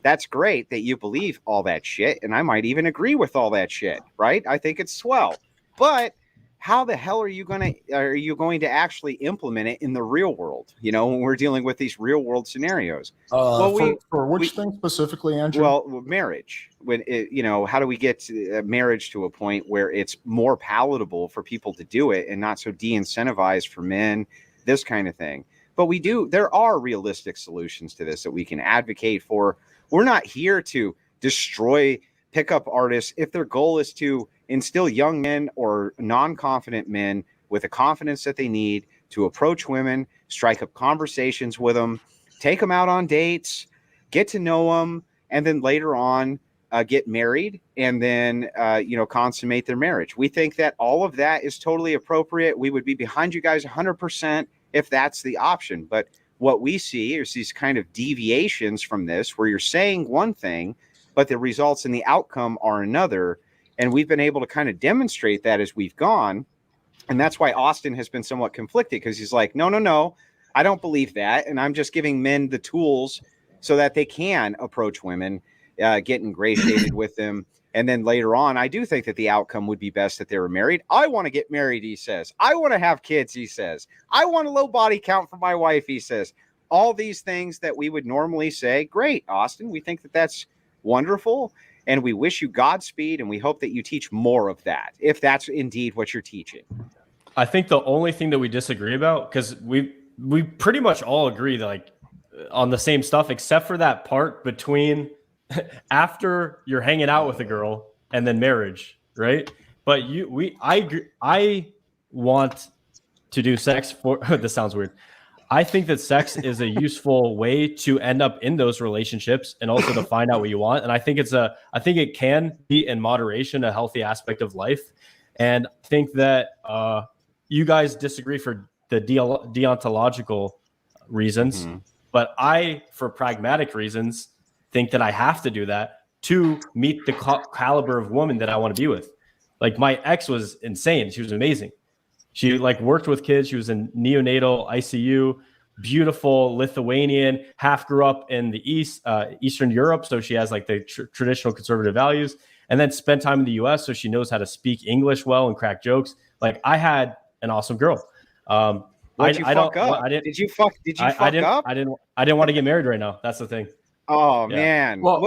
That's great that you believe all that shit. And I might even agree with all that shit, right? I think it's swell. But how the hell are you going to actually implement it in the real world? When we're dealing with these real world scenarios. For which thing specifically, Andrew? Well, marriage. How do we get marriage to a point where it's more palatable for people to do it and not so de-incentivized for men, this kind of thing. But there are realistic solutions to this that we can advocate for. We're not here to destroy pickup artists if their goal is to instill young men or non-confident men with the confidence that they need to approach women, strike up conversations with them, take them out on dates, get to know them, and then later on get married and then, consummate their marriage. We think that all of that is totally appropriate. We would be behind you guys 100% if that's the option. But what we see is these kind of deviations from this where you're saying one thing, but the results and the outcome are another. And we've been able to kind of demonstrate that as we've gone. And that's why Austin has been somewhat conflicted, because he's like, no, I don't believe that. And I'm just giving men the tools so that they can approach women, get ingratiated with them. And then later on, I do think that the outcome would be best that they were married. I want to get married, he says. I want to have kids, he says. I want a low body count for my wife, he says. All these things that we would normally say, great, Austin. We think that that's wonderful. And we wish you Godspeed. And we hope that you teach more of that, if that's indeed what you're teaching. I think the only thing that we disagree about, because we pretty much all agree that, like, on the same stuff, except for that part between after you're hanging out with a girl and then marriage, right? But I want to do sex for. This sounds weird. I think that sex is a useful way to end up in those relationships and also to find out what you want. And I think it can be in moderation a healthy aspect of life. And I think that you guys disagree for the deontological reasons, but I, for pragmatic reasons, think that I have to do that to meet the caliber of woman that I want to be with. Like my ex was insane. She was amazing. She worked with kids. She was in neonatal ICU, beautiful Lithuanian, half grew up in the Eastern Europe. So she has the traditional conservative values, and then spent time in the US. So she knows how to speak English well and crack jokes. I had an awesome girl. Did you fuck up? I didn't want to get married right now. That's the thing. Oh man. Well,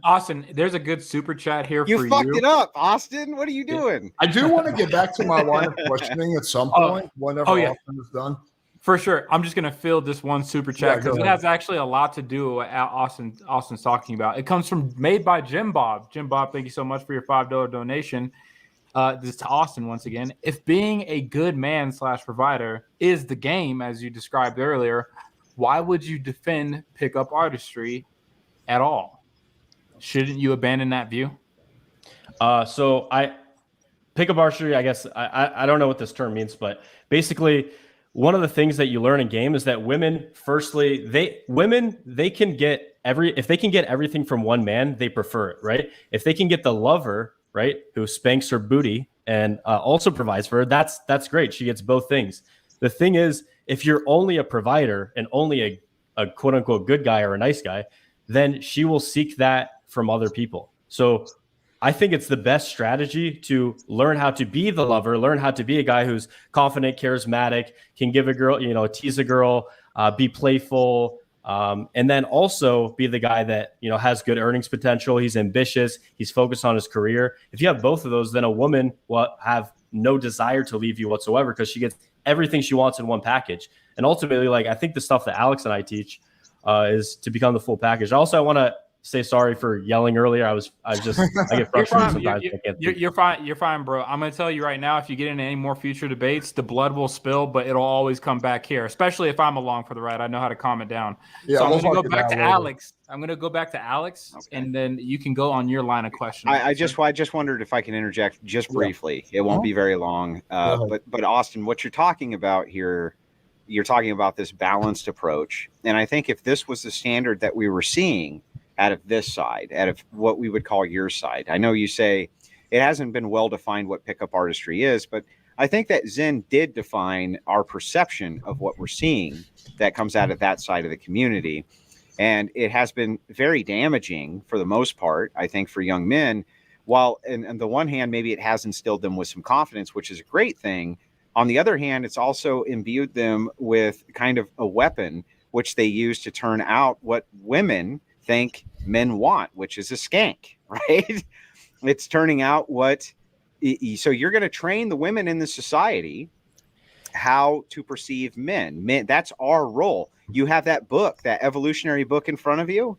Austin, there's a good super chat here for you. You fucked it up, Austin. What are you doing? I do want to get back to my line of questioning at some point whenever Austin is done. For sure. I'm just going to fill this one super chat because it has actually a lot to do with what Austin's talking about. It comes from made by Jim Bob. Jim Bob, thank you so much for your $5 donation. This is to Austin once again. If being a good man / provider is the game, as you described earlier, why would you defend pickup artistry at all? Shouldn't you abandon that view? So pickup artistry, I guess, I don't know what this term means, but basically one of the things that you learn in game is that women, firstly, they can get if they can get everything from one man, they prefer it, right? If they can get the lover, right, who spanks her booty and also provides for her, that's great. She gets both things. The thing is, if you're only a provider and only a quote unquote good guy or a nice guy, then she will seek that from other people. So I think it's the best strategy to learn how to be the lover, learn how to be a guy who's confident, charismatic, can give a girl, tease a girl, be playful, and then also be the guy that, has good earnings potential. He's ambitious. He's focused on his career. If you have both of those, then a woman will have no desire to leave you whatsoever because she gets everything she wants in one package. And ultimately, I think the stuff that Alex and I teach is to become the full package. Also, I want to say sorry for yelling earlier. I get frustrated sometimes. You're fine, bro. I'm going to tell you right now, if you get into any more future debates, the blood will spill, but it'll always come back here, especially if I'm along for the ride. I know how to calm it down. Yeah, so I'm going to go back to Alex. Okay. And then you can go on your line of questioning. I just wondered if I can interject just briefly. It won't be very long. But Austin, what you're talking about here, you're talking about this balanced approach. And I think if this was the standard that we were seeing out of this side, out of what we would call your side, I know you say it hasn't been well defined what pickup artistry is, but I think that Zen did define our perception of what we're seeing that comes out of that side of the community. And it has been very damaging for the most part, I think, for young men. While on the one hand, maybe it has instilled them with some confidence, which is a great thing. On the other hand, it's also imbued them with kind of a weapon, which they use to turn out what women think men want, which is a skank, right? It's turning out so you're going to train the women in the society how to perceive men. That's our role. You have that book, that evolutionary book in front of you,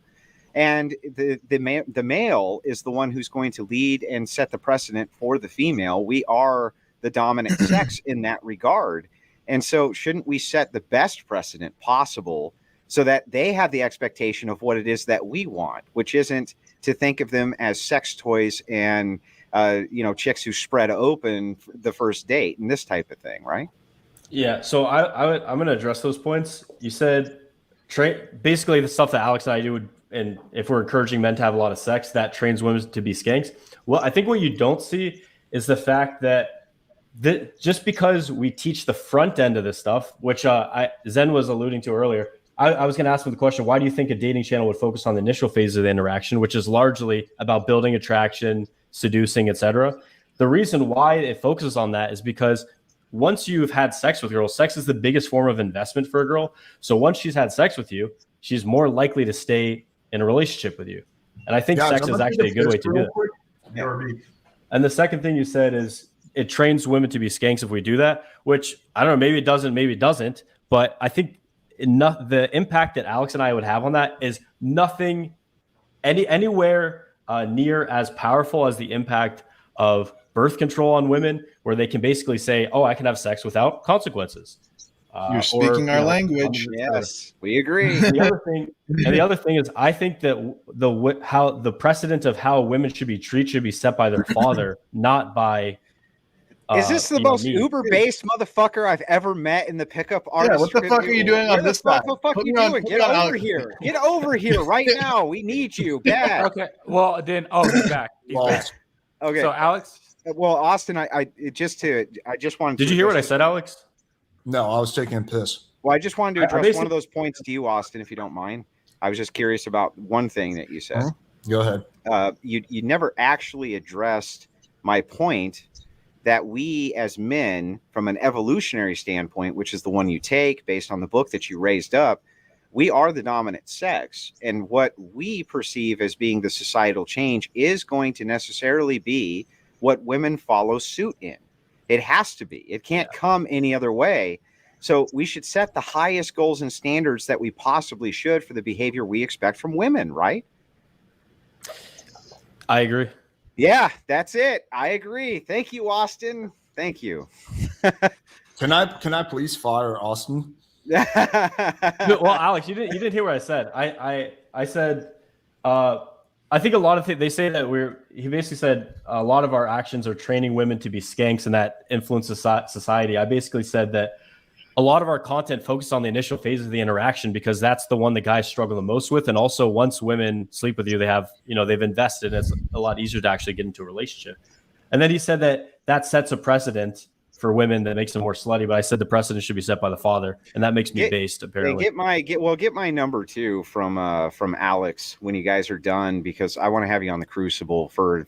and the male is the one who's going to lead and set the precedent for the female. We are the dominant sex in that regard. And so shouldn't we set the best precedent possible so that they have the expectation of what it is that we want, which isn't to think of them as sex toys and, chicks who spread open the first date and this type of thing, right? Yeah. So I'm going to address those points. You said basically the stuff that Alex and I do, and if we're encouraging men to have a lot of sex, that trains women to be skanks. Well, I think what you don't see is the fact that just because we teach the front end of this stuff, which Zen was alluding to earlier, I was going to ask him the question, why do you think a dating channel would focus on the initial phase of the interaction, which is largely about building attraction, seducing, etc.? The reason why it focuses on that is because once you've had sex with girls, sex is the biggest form of investment for a girl. So once she's had sex with you, she's more likely to stay in a relationship with you. And I think sex is actually a good way to do it. Yeah. And the second thing you said is it trains women to be skanks if we do that, which I don't know, maybe it doesn't, maybe it doesn't. But I think the impact that Alex and I would have on that is nothing anywhere near as powerful as the impact of birth control on women, where they can basically say, oh, I can have sex without consequences. You're speaking our language. Yes, we agree. The other thing is, I think that the precedent of how women should be treated should be set by their father, not by. Is this the most Uber-based motherfucker I've ever met in the pickup artist? Yeah, what the fuck are you doing on this side? What the fuck are you doing? Get over here. Get over here right now. We need you bad. Okay. Well, then, he's back. He's back. Okay. So, Alex. Well, Austin, I just wanted. Did you hear what I said, Alex? No, I was taking a piss. Well, I just wanted to address one of those points to you, Austin, if you don't mind. I was just curious about one thing that you said. Go ahead. You never actually addressed my point that we as men, from an evolutionary standpoint, which is the one you take based on the book that you raised up, we are the dominant sex. And what we perceive as being the societal change is going to necessarily be what women follow suit in. It has to be. It can't come any other way. So we should set the highest goals and standards that we possibly should for the behavior we expect from women, right? I agree. Yeah, that's it. I agree. Thank you, Austin. Thank you. Can I please fire Austin? Well, Alex, you didn't hear what I said. I said I think a lot of things they say that he basically said a lot of our actions are training women to be skanks and that influences society. I basically said that a lot of our content focuses on the initial phases of the interaction because that's the one the guys struggle the most with. And also once women sleep with you, they've invested, and it's a lot easier to actually get into a relationship. And then he said that sets a precedent for women that makes them more slutty, but I said the precedent should be set by the father, and that makes me based apparently. Get my number too from Alex when you guys are done, because I want to have you on the Crucible for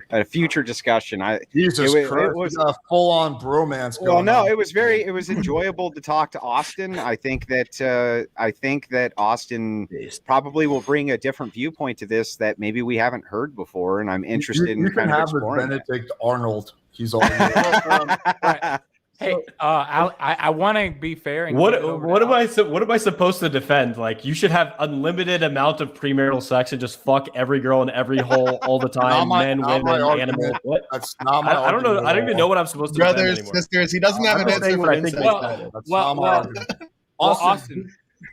a future discussion. Jesus Christ, it was a full on bromance going on. It was enjoyable to talk to Austin. I think that Austin probably will bring a different viewpoint to this that maybe we haven't heard before, and I'm interested in kind of exploring. Benedict Arnold. He's all right. Hey, I want to be fair. And what am I supposed to defend? Like, you should have unlimited amount of premarital sex and just fuck every girl in every hole all the time, men, women, animals. What? That's not my I don't know. I don't even know what I'm supposed to defend anymore. Brothers, sisters, he doesn't have an answer for incest. Austin.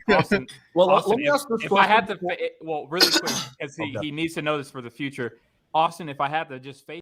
Let me ask this if question. I had to, really quick, because he needs to know this for the future. Austin, if I had to just face